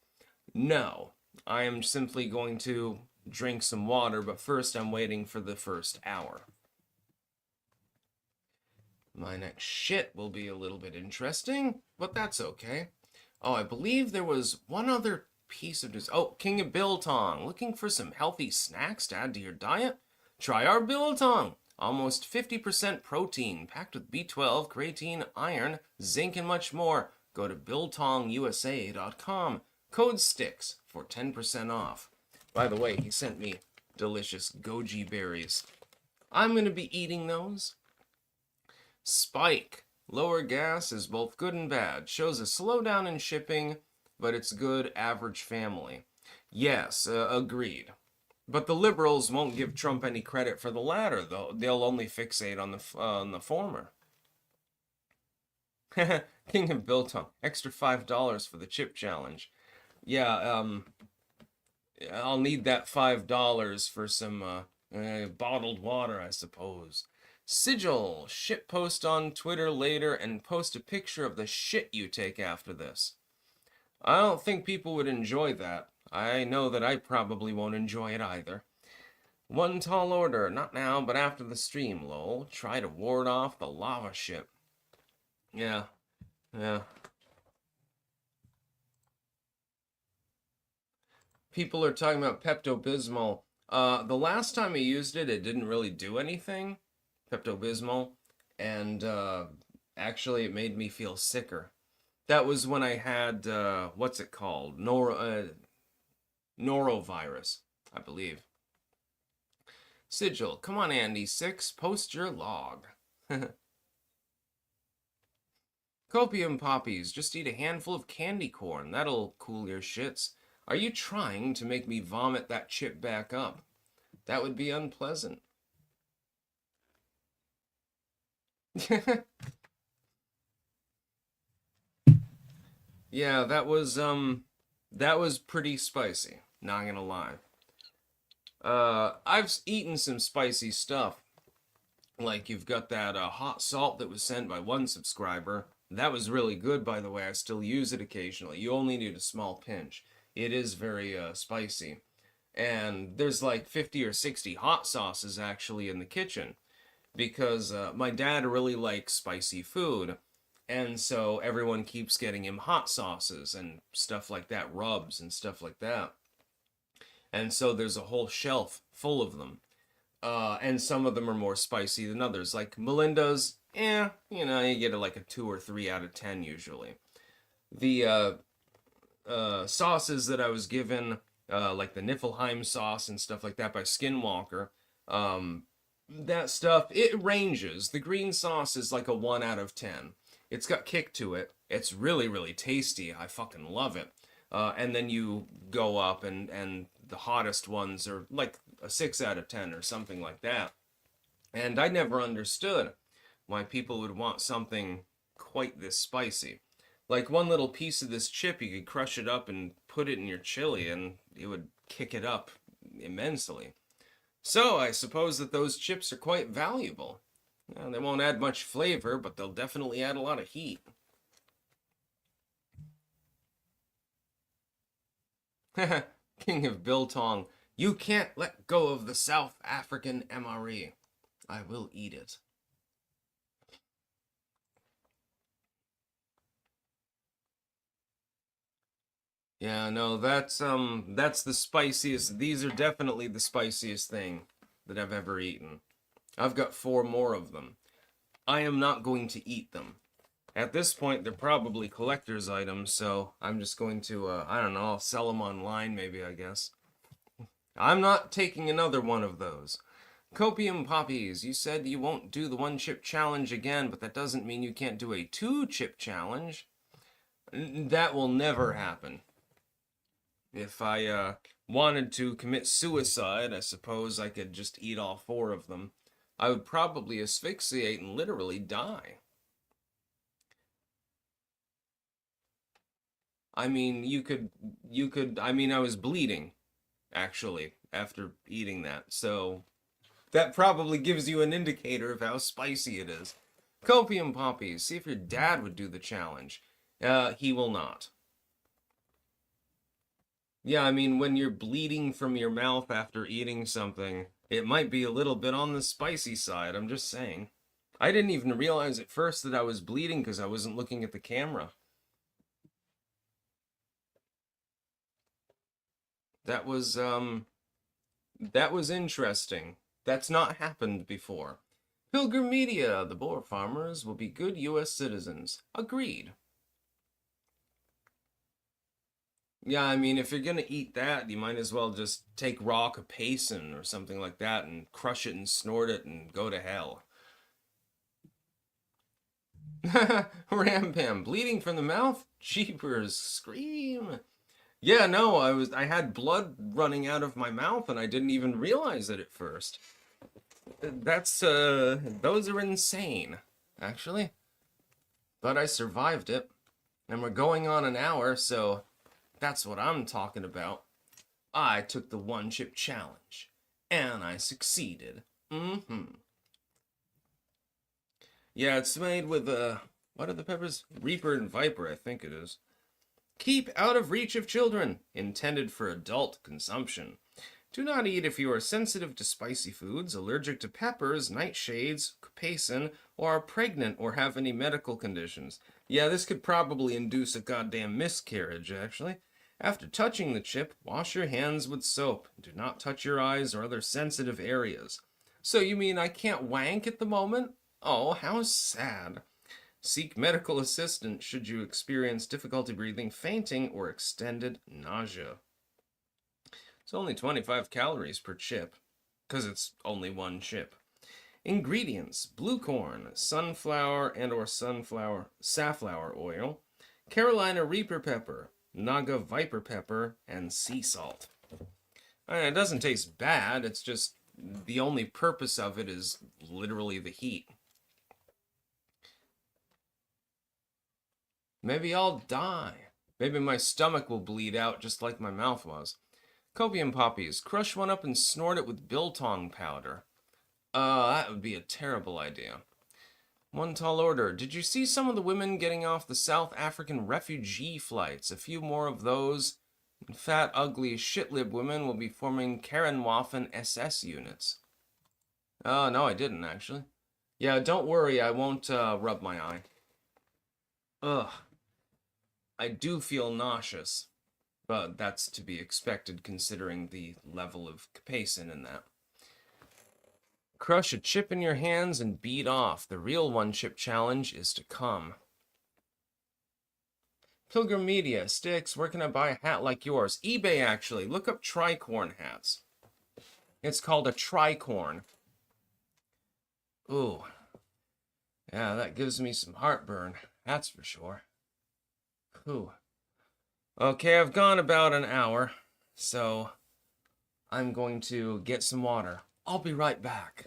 No. I am simply going to drink some water, but first I'm waiting for the first hour. My next shit will be a little bit interesting, but that's okay. Oh, I believe there was one other piece of news. Oh, King of Biltong. Looking for some healthy snacks to add to your diet? Try our Biltong. Almost 50% protein, packed with B12, creatine, iron, zinc, and much more. Go to biltongusa.com. Code STICKS for 10% off. By the way, he sent me delicious goji berries. I'm going to be eating those. Spike. Lower gas is both good and bad. Shows a slowdown in shipping, but it's good average family. Yes, agreed. But the liberals won't give Trump any credit for the latter, though. They'll only fixate on the former. King of Biltong. Extra $5 for the chip challenge. Yeah, I'll need that $5 for some bottled water, I suppose. Sigil, shit post on Twitter later and post a picture of the shit you take after this. I don't think people would enjoy that. I know that I probably won't enjoy it either. One tall order, not now, but after the stream, lol. Try to ward off the lava ship. Yeah. People are talking about Pepto-Bismol. The last time I used it, it didn't really do anything. Pepto-Bismol. And actually, it made me feel sicker. That was when I had, what's it called? Norovirus, I believe. Sigil, come on, Andy6, post your log. Copium poppies, just eat a handful of candy corn. That'll cool your shits. Are you trying to make me vomit that chip back up? That would be unpleasant. Yeah, that was pretty spicy, not gonna lie. I've eaten some spicy stuff. Like, you've got that hot salt that was sent by one subscriber. That was really good, by the way. I still use it occasionally. You only need a small pinch. It is very spicy. And there's like 50 or 60 hot sauces actually in the kitchen because my dad really likes spicy food. And so everyone keeps getting him hot sauces and stuff like that, rubs and stuff like that. And so there's a whole shelf full of them. And some of them are more spicy than others. Like Melinda's, you get like a 2 or 3 out of 10 usually. The sauces that I was given, like the Niflheim sauce and stuff like that by Skinwalker, that stuff, it ranges. The green sauce is like a 1 out of 10. It's got kick to it. It's really, really tasty. I fucking love it. And then you go up and the hottest ones are like a 6 out of 10 or something like that. And I never understood why people would want something quite this spicy. Like one little piece of this chip, you could crush it up and put it in your chili and it would kick it up immensely. So I suppose that those chips are quite valuable. They won't add much flavor, but they'll definitely add a lot of heat. King of Biltong, you can't let go of the South African MRE. I will eat it. Yeah, no, that's the spiciest. These are definitely the spiciest thing that I've ever eaten. I've got 4 more of them. I am not going to eat them. At this point, they're probably collector's items, so I'm just going to, I don't know, I'll sell them online maybe, I guess. I'm not taking another one of those. Copium Poppies, you said you won't do the 1-chip challenge again, but that doesn't mean you can't do a 2-chip challenge. That will never happen. If I wanted to commit suicide, I suppose I could just eat all 4 of them. I would probably asphyxiate and literally die. I mean, I was bleeding, actually, after eating that. So, that probably gives you an indicator of how spicy it is. Copium Poppies, see if your dad would do the challenge. He will not. Yeah, I mean, when you're bleeding from your mouth after eating something, it might be a little bit on the spicy side, I'm just saying. I didn't even realize at first that I was bleeding because I wasn't looking at the camera. That was interesting. That's not happened before. Pilgrim Media, the Boer farmers will be good U.S. citizens. Agreed. Yeah, I mean, if you're gonna eat that, you might as well just take raw capsaicin or something like that and crush it and snort it and go to hell. Rampam, bleeding from the mouth? Jeepers, scream. Yeah, no, I had blood running out of my mouth and I didn't even realize it at first. Those are insane, actually. But I survived it. And we're going on an hour, so that's what I'm talking about. I took the 1-chip challenge, and I succeeded. Yeah, it's made with, what are the peppers? Reaper and Viper, I think it is. Keep out of reach of children, intended for adult consumption. Do not eat if you are sensitive to spicy foods, allergic to peppers, nightshades, capsaicin, or are pregnant or have any medical conditions. Yeah, this could probably induce a goddamn miscarriage, actually. After touching the chip, wash your hands with soap. Do not touch your eyes or other sensitive areas. So you mean I can't wank at the moment? Oh, how sad. Seek medical assistance should you experience difficulty breathing, fainting, or extended nausea. It's only 25 calories per chip, because it's only 1 chip. Ingredients: blue corn, sunflower and or safflower oil, Carolina Reaper pepper, Naga Viper pepper, and sea salt. It doesn't taste bad, it's just the only purpose of it is literally the heat. Maybe I'll die. Maybe my stomach will bleed out just like my mouth was. Copium Poppies, crush one up and snort it with biltong powder. That would be a terrible idea. One tall order. Did you see some of the women getting off the South African refugee flights? A few more of those Fat, ugly, shitlib women will be forming Karen-Waffen SS units. Oh, no, I didn't, actually. Yeah, don't worry, I won't rub my eye. Ugh. I do feel nauseous, but that's to be expected considering the level of capsaicin in that. Crush a chip in your hands and beat off. The real one-chip challenge is to come. Pilgrim Media, Sticks, where can I buy a hat like yours? eBay, actually. Look up tricorn hats. It's called a tricorn. Ooh. Yeah, that gives me some heartburn. That's for sure. Whew. Okay, I've gone about an hour, so I'm going to get some water. I'll be right back.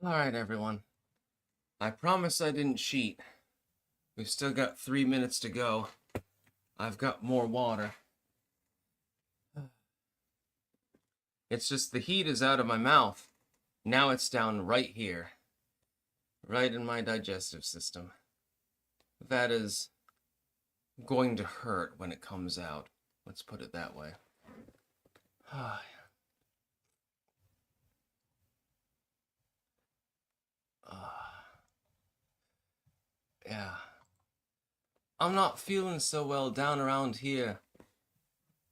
Alright, everyone. I promise I didn't cheat. We've still got 3 minutes to go. I've got more water. It's just the heat is out of my mouth. Now it's down right here. Right in my digestive system. That is going to hurt when it comes out. Let's put it that way. Yeah. I'm not feeling so well down around here.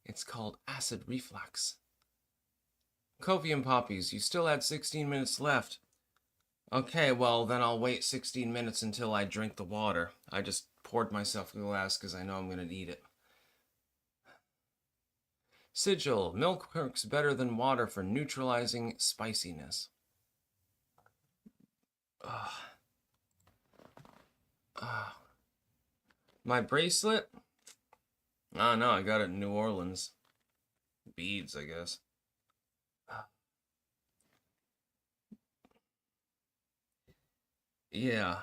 It's called acid reflux. Copium Poppies, you still had 16 minutes left. Okay, well, then I'll wait 16 minutes until I drink the water. I just poured myself a glass because I know I'm going to need it. Sigil, milk works better than water for neutralizing spiciness. My bracelet? Oh, no, I got it in New Orleans. Beads, I guess. Yeah.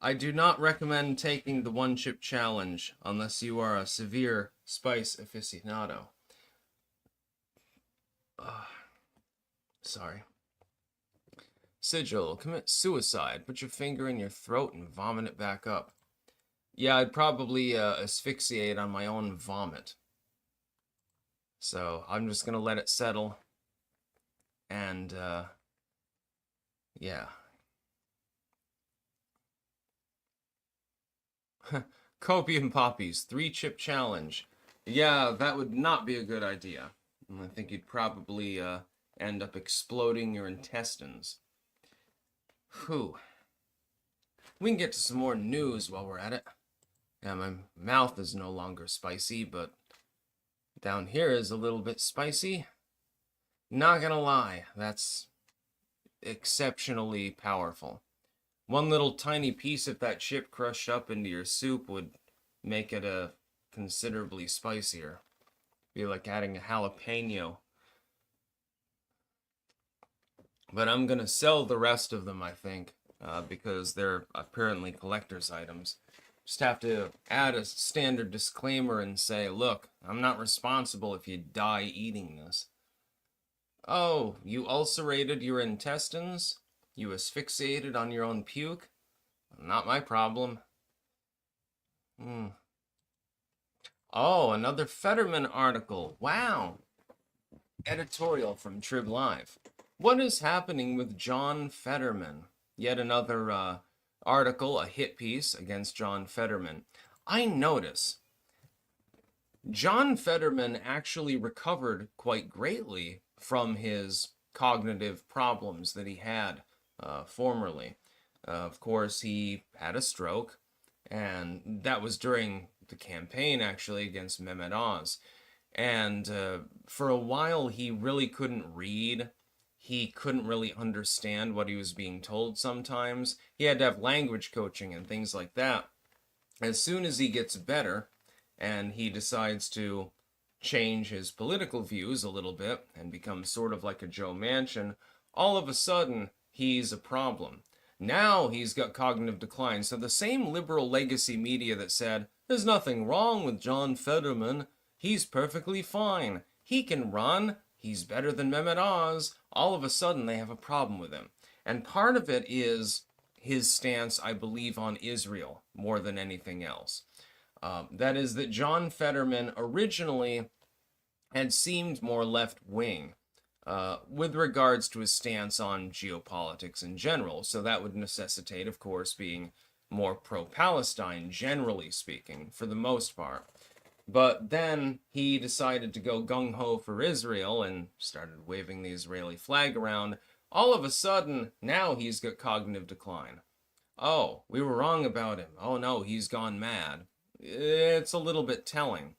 I do not recommend taking the one-chip challenge unless you are a severe spice aficionado. Sorry. Sigil, commit suicide. Put your finger in your throat and vomit it back up. Yeah, I'd probably asphyxiate on my own vomit. So I'm just gonna let it settle. And, yeah. Copium Poppies, 3-chip challenge. Yeah, that would not be a good idea. I think you'd probably end up exploding your intestines. Whew. We can get to some more news while we're at it. Yeah, my mouth is no longer spicy, but down here is a little bit spicy. Not gonna lie, that's exceptionally powerful. One little tiny piece of that chip crushed up into your soup would make it a considerably spicier. Be like adding a jalapeno. But I'm gonna sell the rest of them, I think, because they're apparently collector's items. Just have to add a standard disclaimer and say, look, I'm not responsible if you die eating this. Oh, you ulcerated your intestines? You asphyxiated on your own puke? Not my problem. Oh, another Fetterman article. Wow. Editorial from Trib Live. What is happening with John Fetterman? Yet another article, a hit piece against John Fetterman. I notice John Fetterman actually recovered quite greatly from his cognitive problems that he had formerly. Of course, he had a stroke, and that was during the campaign, actually, against Mehmet Oz. And for a while, he really couldn't read. He couldn't really understand what he was being told sometimes. He had to have language coaching and things like that. As soon as he gets better and he decides to change his political views a little bit and become sort of like a Joe Manchin, all of a sudden he's a problem. Now he's got cognitive decline. So the same liberal legacy media that said, there's nothing wrong with John Fetterman, he's perfectly fine, he can run, he's better than Mehmet Oz, all of a sudden they have a problem with him. And part of it is his stance, I believe, on Israel more than anything else. That is that John Fetterman originally had seemed more left-wing with regards to his stance on geopolitics in general. So that would necessitate, of course, being more pro-Palestine, generally speaking, for the most part. But then he decided to go gung-ho for Israel and started waving the Israeli flag around. All of a sudden, now he's got cognitive decline. Oh, we were wrong about him. Oh no, he's gone mad. It's a little bit telling.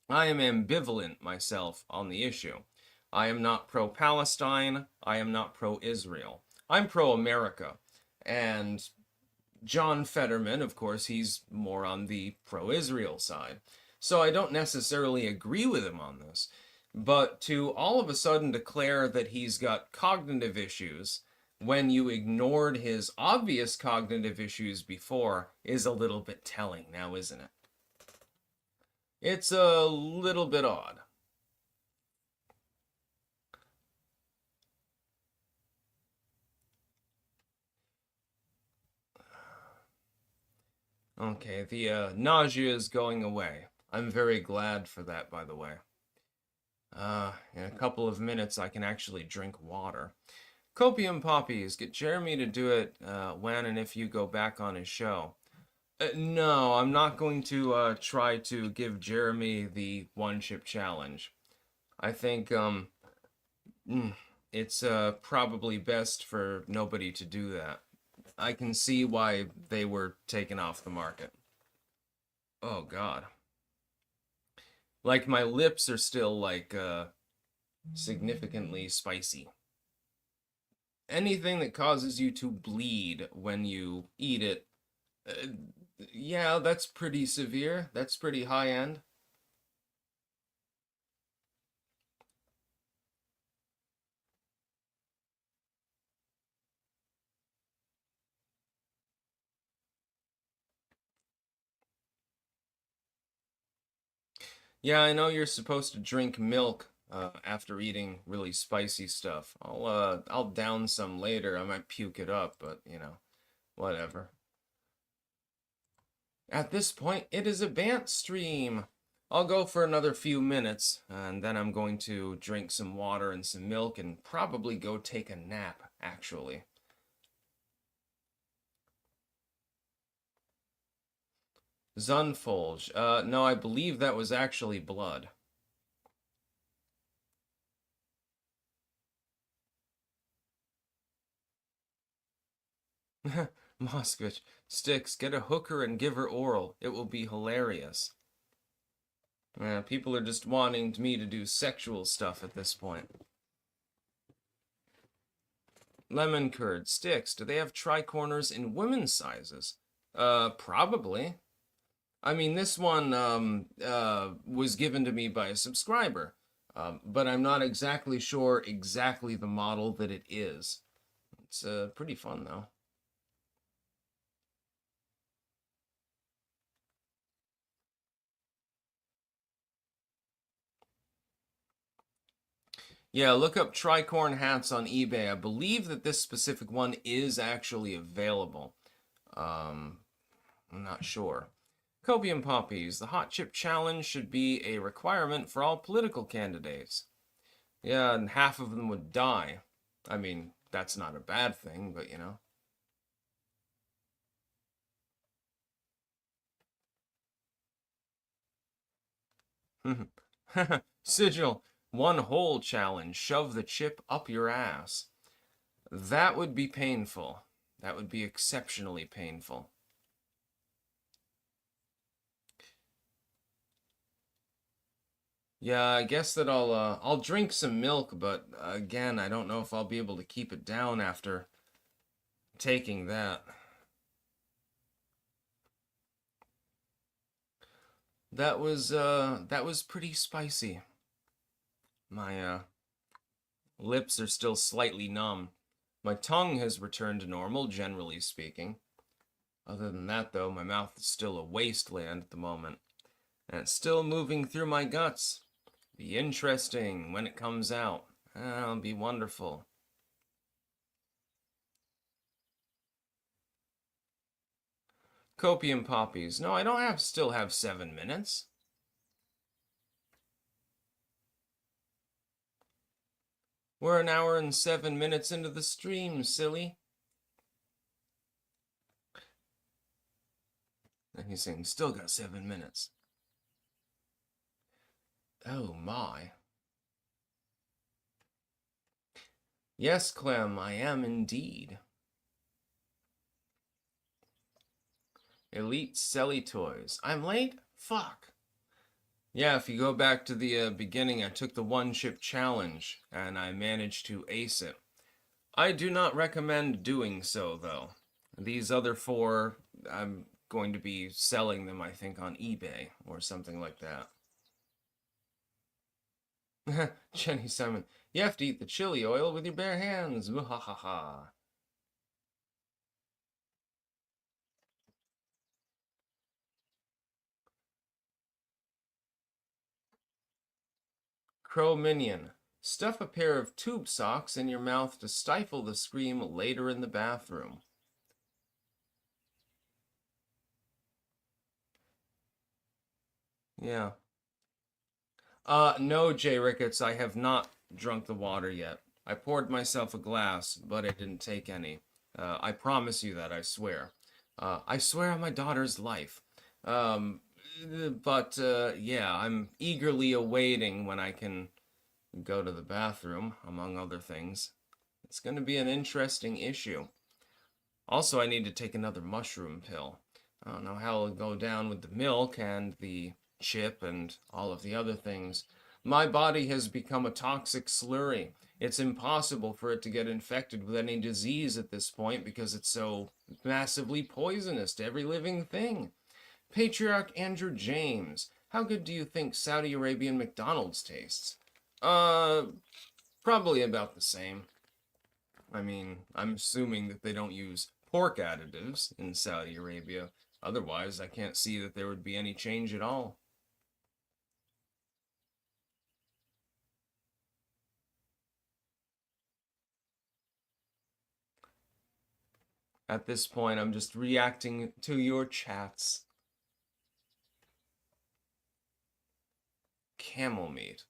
I am ambivalent myself on the issue. I am not pro-Palestine. I am not pro-Israel. I'm pro-America. And John Fetterman, of course, he's more on the pro-Israel side. So I don't necessarily agree with him on this. But to all of a sudden declare that he's got cognitive issues when you ignored his obvious cognitive issues before is a little bit telling now, isn't it? It's a little bit odd. Okay, the nausea is going away. I'm very glad for that, by the way. In a couple of minutes, I can actually drink water. Copium Poppies, get Jeremy to do it when and if you go back on his show. No, I'm not going to try to give Jeremy the one-chip challenge. I think it's probably best for nobody to do that. I can see why they were taken off the market. Oh, God. Like, my lips are still, like, significantly spicy. Anything that causes you to bleed when you eat it, yeah, that's pretty severe. That's pretty high end. Yeah, I know you're supposed to drink milk after eating really spicy stuff. I'll down some later. I might puke it up, but you know, whatever. At this point, it is a Bant stream. I'll go for another few minutes, and then I'm going to drink some water and some milk and probably go take a nap, actually. Zunfolge. No, I believe that was actually blood. Moskvich, Sticks, get a hooker and give her oral. It will be hilarious. People are just wanting me to do sexual stuff at this point. Lemon curd, Sticks, do they have tricorners in women's sizes? Probably. I mean, this one was given to me by a subscriber, but I'm not exactly sure exactly the model that it is. It's pretty fun, though. Yeah, look up tricorn hats on eBay. I believe that this specific one is actually available. I'm not sure. Copium poppies. The hot chip challenge should be a requirement for all political candidates. Yeah, and half of them would die. I mean, that's not a bad thing, but you know. Sigil. One hole challenge. Shove the chip up your ass. That would be painful. That would be exceptionally painful. Yeah, I guess that I'll drink some milk, but again, I don't know if I'll be able to keep it down after taking that. That was pretty spicy. My lips are still slightly numb. My tongue has returned to normal, generally speaking. Other than that, though, my mouth is still a wasteland at the moment, and it's still moving through my guts. Be interesting when it comes out. It'll be wonderful. Copium poppies. No, I don't still have 7 minutes. We're an hour and 7 minutes into the stream, silly. And he's saying, still got 7 minutes. Oh my. Yes, Clem, I am indeed. Elite Selly Toys. I'm late? Fuck. Yeah, if you go back to the beginning, I took the one chip challenge and I managed to ace it. I do not recommend doing so, though. These other four, I'm going to be selling them, I think, on eBay or something like that. Jenny Simon, you have to eat the chili oil with your bare hands. Muhahaha. Crow Minion, stuff a pair of tube socks in your mouth to stifle the scream later in the bathroom. Yeah. No, Jay Ricketts, I have not drunk the water yet. I poured myself a glass, but I didn't take any. I promise you that, I swear. I swear on my daughter's life. Um, but yeah, I'm eagerly awaiting when I can go to the bathroom, among other things. It's going to be an interesting issue. Also, I need to take another mushroom pill. I don't know how it'll go down with the milk and the chip and all of the other things. My body has become a toxic slurry. It's impossible for it to get infected with any disease at this point because it's so massively poisonous to every living thing. Patriarch Andrew James, how good do you think Saudi Arabian McDonald's tastes? Uh, Probably about the same. I mean, I'm assuming that they don't use pork additives in Saudi Arabia. Otherwise, I can't see that there would be any change at all. At this point, I'm just reacting to your chats. Camel meat.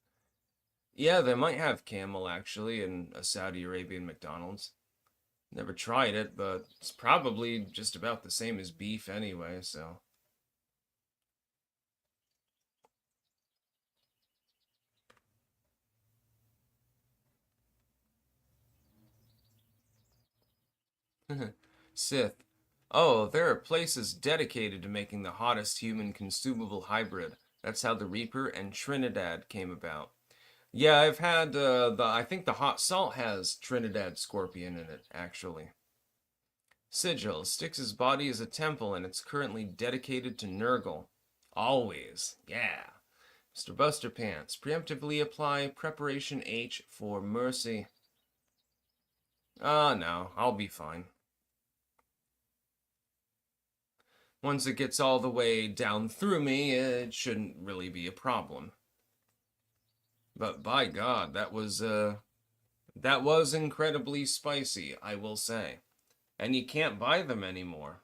Yeah, they might have camel actually in a Saudi Arabian McDonald's. Never tried it, but it's probably just about the same as beef anyway, so. Sith. Oh, there are places dedicated to making the hottest human consumable hybrid. That's how the Reaper and Trinidad came about. Yeah, I've had I think the hot salt has Trinidad scorpion in it, actually. Sigil. Styx's body is a temple and it's currently dedicated to Nurgle. Always. Yeah. Mr. Buster Pants. Preemptively apply Preparation H for Mercy. No. I'll be fine. Once it gets all the way down through me, it shouldn't really be a problem. But by God, that was incredibly spicy, I will say. And you can't buy them anymore.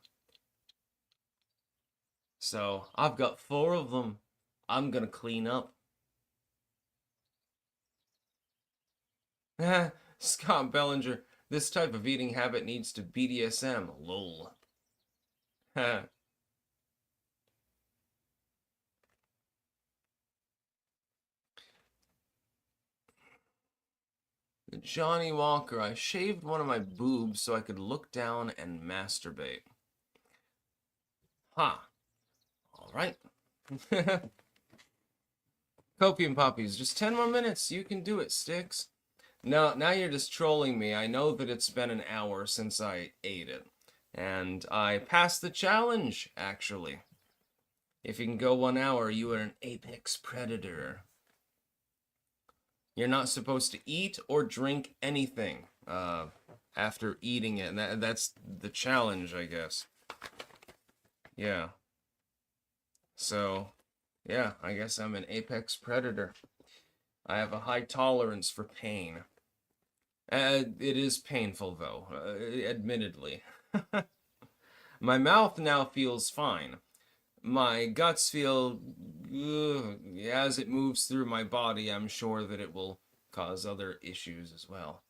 So, I've got 4 of them. I'm gonna clean up. Scott Bellinger, this type of eating habit needs to BDSM. Lol. Johnny Walker, I shaved one of my boobs so I could look down and masturbate. Ha. Alright. Copium Poppies, just 10 more minutes. You can do it, Sticks. No, now you're just trolling me. I know that it's been an hour since I ate it. And I passed the challenge, actually. If you can go 1 hour, you are an apex predator. You're not supposed to eat or drink anything after eating it. And that's the challenge, I guess. Yeah. So, yeah, I guess I'm an apex predator. I have a high tolerance for pain. It is painful, though, admittedly. My mouth now feels fine. My guts feel, as it moves through my body, I'm sure that it will cause other issues as well.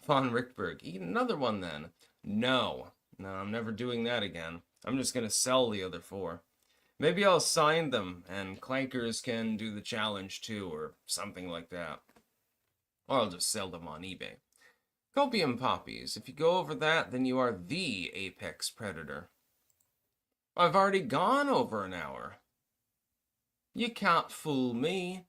Von Richtberg, eat another one then. No, I'm never doing that again. I'm just gonna sell the other 4. Maybe I'll sign them, and Clankers can do the challenge too, or something like that. Or I'll just sell them on eBay. Copium Poppies, if you go over that, then you are the apex predator. I've already gone over an hour. You can't fool me.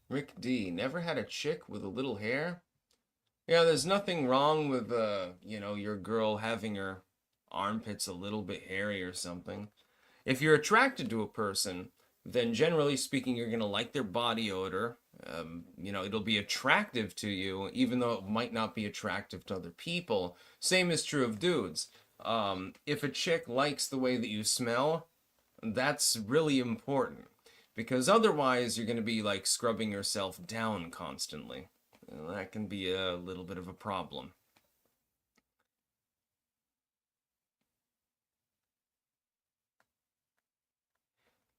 Rick D, never had a chick with a little hair? Yeah, there's nothing wrong with, your girl having her armpits a little bit hairy or something. If you're attracted to a person, then generally speaking, you're going to like their body odor. It'll be attractive to you, even though it might not be attractive to other people. Same is true of dudes. If a chick likes the way that you smell, that's really important. Because otherwise, you're going to be like scrubbing yourself down constantly. That can be a little bit of a problem.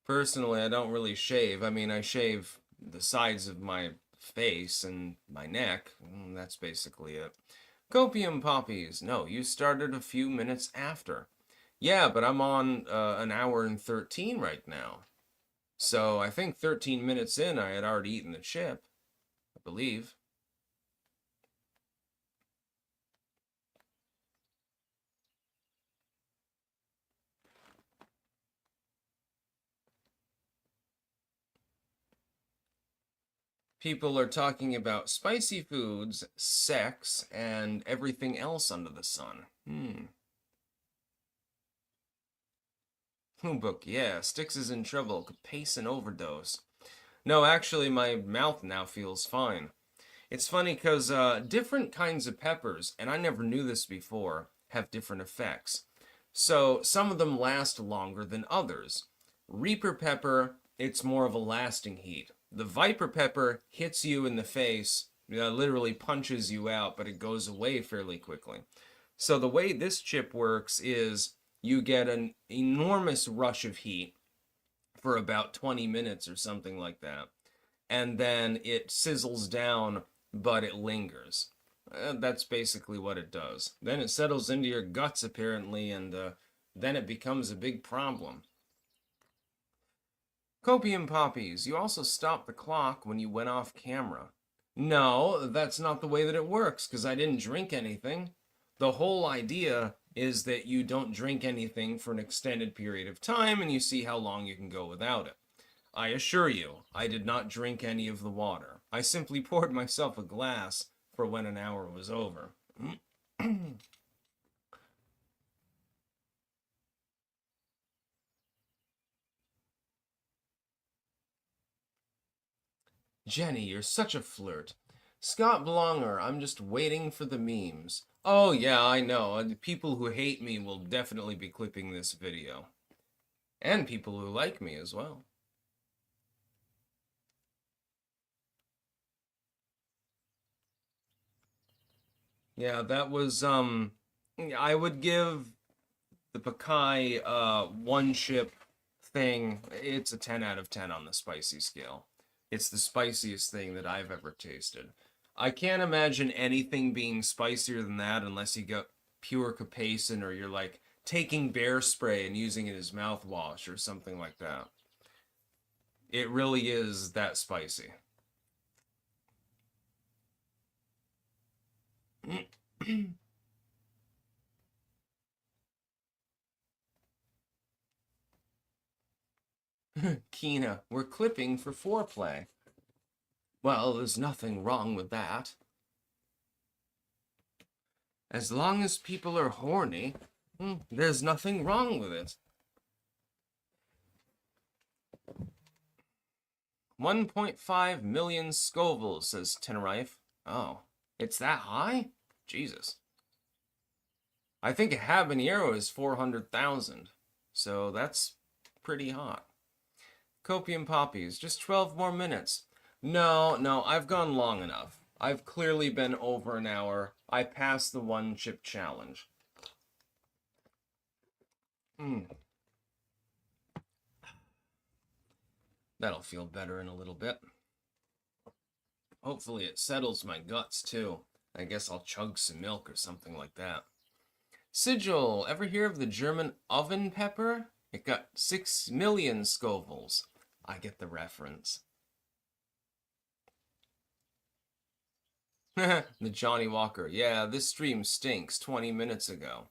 Personally, I don't really shave. I mean, I shave the sides of my face and my neck. That's basically it. Copium Poppies. No, you started a few minutes after. Yeah, but I'm on an hour and 13 right now. So I think 13 minutes in, I had already eaten the chip. I believe. People are talking about spicy foods, sex, and everything else under the sun. Book, yeah, Styx is in trouble. Could pace an overdose. No, actually, my mouth now feels fine. It's funny because different kinds of peppers, and I never knew this before, have different effects. So some of them last longer than others. Reaper pepper, it's more of a lasting heat. The Viper pepper hits you in the face, literally punches you out, but it goes away fairly quickly. So the way this chip works is you get an enormous rush of heat for about 20 minutes or something like that. And then it sizzles down, but it lingers. That's basically what it does. Then it settles into your guts, apparently, and then it becomes a big problem. Copium poppies, you also stopped the clock when you went off camera. No, that's not the way that it works, because I didn't drink anything. The whole idea is that you don't drink anything for an extended period of time and you see how long you can go without it. I assure you, I did not drink any of the water. I simply poured myself a glass for when an hour was over. Jenny, you're such a flirt. Scott Blonger, I'm just waiting for the memes. Oh yeah, I know. The people who hate me will definitely be clipping this video. And people who like me as well. Yeah, that was, I would give the Pakai, one chip thing, it's a 10 out of 10 on the spicy scale. It's the spiciest thing that I've ever tasted. I can't imagine anything being spicier than that unless you got pure capsaicin or you're like taking bear spray and using it as mouthwash or something like that. It really is that spicy. Kina, we're clipping for foreplay. Well, there's nothing wrong with that. As long as people are horny, there's nothing wrong with it. 1.5 million Scoville, says Tenerife. Oh, it's that high? Jesus. I think a habanero is 400,000, so that's pretty hot. Copium poppies, just 12 more minutes. No, I've gone long enough. I've clearly been over an hour. I passed the one chip challenge. That'll feel better in a little bit. Hopefully it settles my guts too. I guess I'll chug some milk or something like that. Sigil, ever hear of the German oven pepper? It got 6 million Scovilles. I get the reference. The Johnny Walker. Yeah, this stream stinks 20 minutes ago.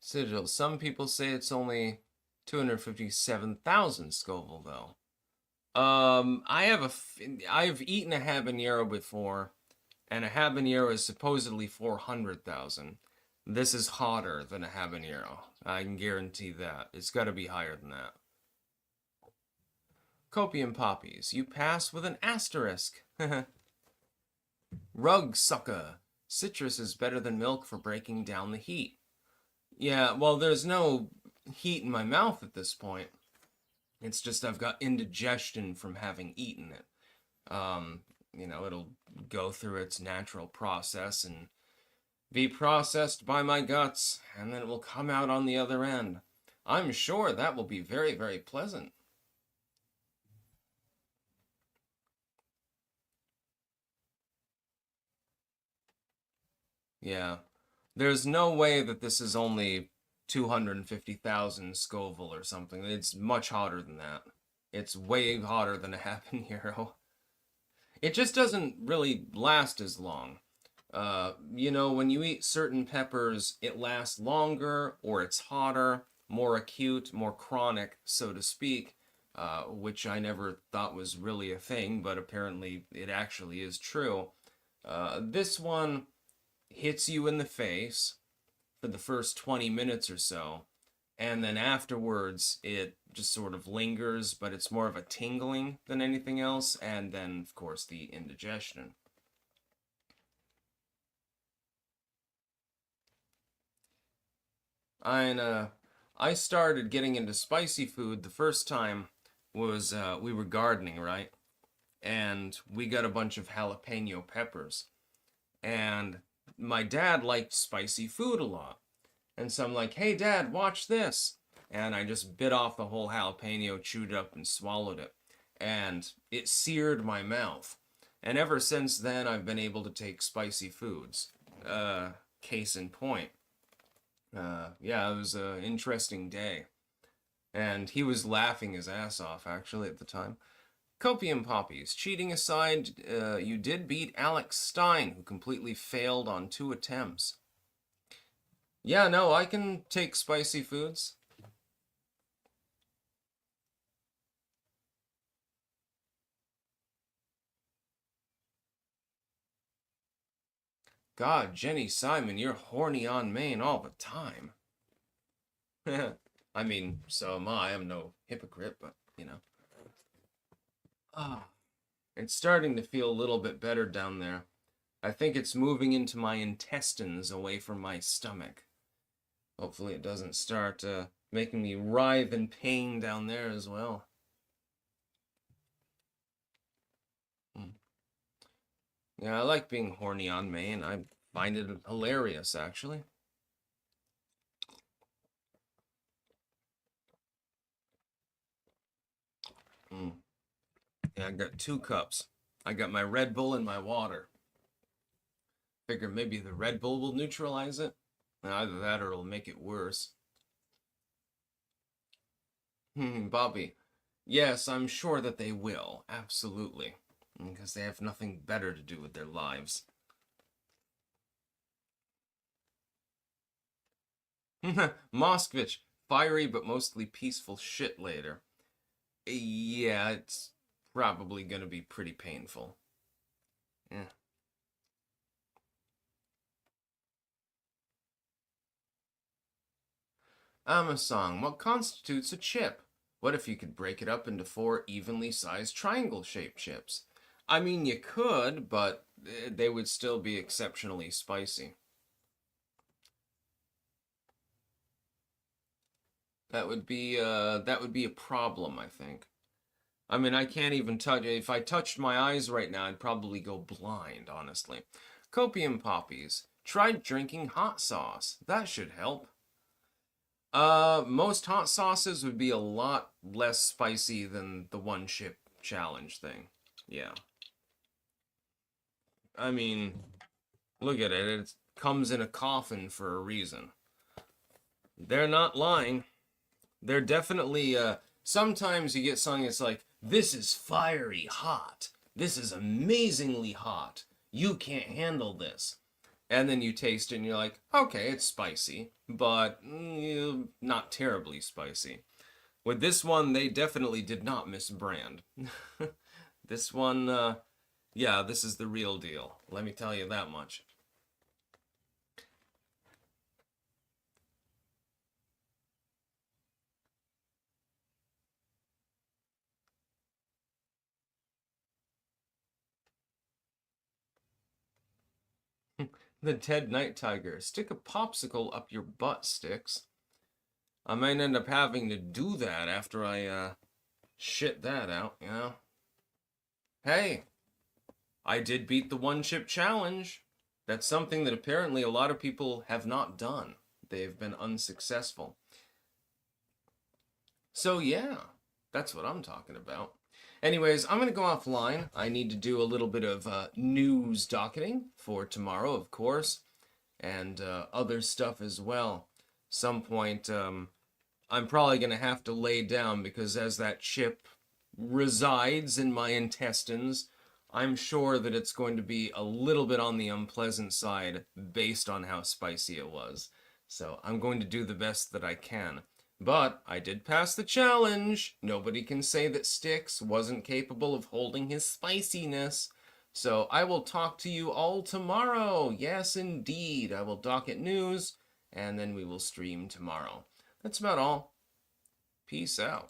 Sigil, some people say it's only 257,000 Scoville though. I've eaten a habanero before, and a habanero is supposedly 400,000. This is hotter than a habanero. I can guarantee that. It's got to be higher than that. Copium poppies, you pass with an asterisk. Rug sucker. Citrus is better than milk for breaking down the heat. Yeah, well, there's no heat in my mouth at this point. It's just I've got indigestion from having eaten it. It'll go through its natural process and be processed by my guts, and then it will come out on the other end. I'm sure that will be very, very pleasant. Yeah. There's no way that this is only 250,000 Scoville or something. It's much hotter than that. It's way hotter than a habanero. It just doesn't really last as long. When you eat certain peppers, it lasts longer, or it's hotter, more acute, more chronic, so to speak, which I never thought was really a thing, but apparently it actually is true. This one hits you in the face for the first 20 minutes or so, and then afterwards it just sort of lingers, but it's more of a tingling than anything else, and then, of course, the indigestion. I started getting into spicy food the first time was we were gardening, right? And we got a bunch of jalapeno peppers. And my dad liked spicy food a lot. And so I'm like, hey, Dad, watch this. And I just bit off the whole jalapeno, chewed it up, and swallowed it. And it seared my mouth. And ever since then, I've been able to take spicy foods. Case in point. Yeah, it was an interesting day. And he was laughing his ass off, actually, at the time. Copium Poppies. Cheating aside, you did beat Alex Stein, who completely failed on 2 attempts. Yeah, no, I can take spicy foods. God, Jenny Simon, you're horny on Maine all the time. I mean, so am I. I'm no hypocrite, but, you know. Ah, it's starting to feel a little bit better down there. I think it's moving into my intestines away from my stomach. Hopefully it doesn't start making me writhe in pain down there as well. Hmm. Yeah, I like being horny on Maine. I find it hilarious, actually. Mm. Yeah, I got 2 cups. I got my Red Bull and my water. Figure maybe the Red Bull will neutralize it. Either that or it'll make it worse. Bobby. Yes, I'm sure that they will. Absolutely. Because they have nothing better to do with their lives. Moskvich. Fiery but mostly peaceful shit later. Yeah, it's probably going to be pretty painful. Yeah. Amasong, what constitutes a chip? What if you could break it up into 4 evenly sized triangle-shaped chips? I mean, you could, but they would still be exceptionally spicy. That would be a problem, I think. I mean, I can't even touch. If I touched my eyes right now, I'd probably go blind, honestly. Copium poppies. Try drinking hot sauce. That should help. Most hot sauces would be a lot less spicy than the 1 chip challenge thing. Yeah. I mean, look at it. It comes in a coffin for a reason. They're not lying. They're definitely, sometimes you get something that's like, this is fiery hot. This is amazingly hot. You can't handle this. And then you taste it and you're like, okay, it's spicy, but not terribly spicy. With this one, they definitely did not misbrand. This one, yeah, this is the real deal. Let me tell you that much. The Ted Night Tiger. Stick a popsicle up your butt, Sticks. I might end up having to do that after I shit that out, you know? Hey, I did beat the 1 chip challenge. That's something that apparently a lot of people have not done. They've been unsuccessful. So yeah, that's what I'm talking about. Anyways, I'm going to go offline. I need to do a little bit of news docketing for tomorrow, of course, and other stuff as well. Some point, I'm probably going to have to lay down because as that chip resides in my intestines, I'm sure that it's going to be a little bit on the unpleasant side based on how spicy it was. So I'm going to do the best that I can. But I did pass the challenge. Nobody can say that Styx wasn't capable of holding his spiciness. So I will talk to you all tomorrow. Yes, indeed. I will docket news, and then we will stream tomorrow. That's about all. Peace out.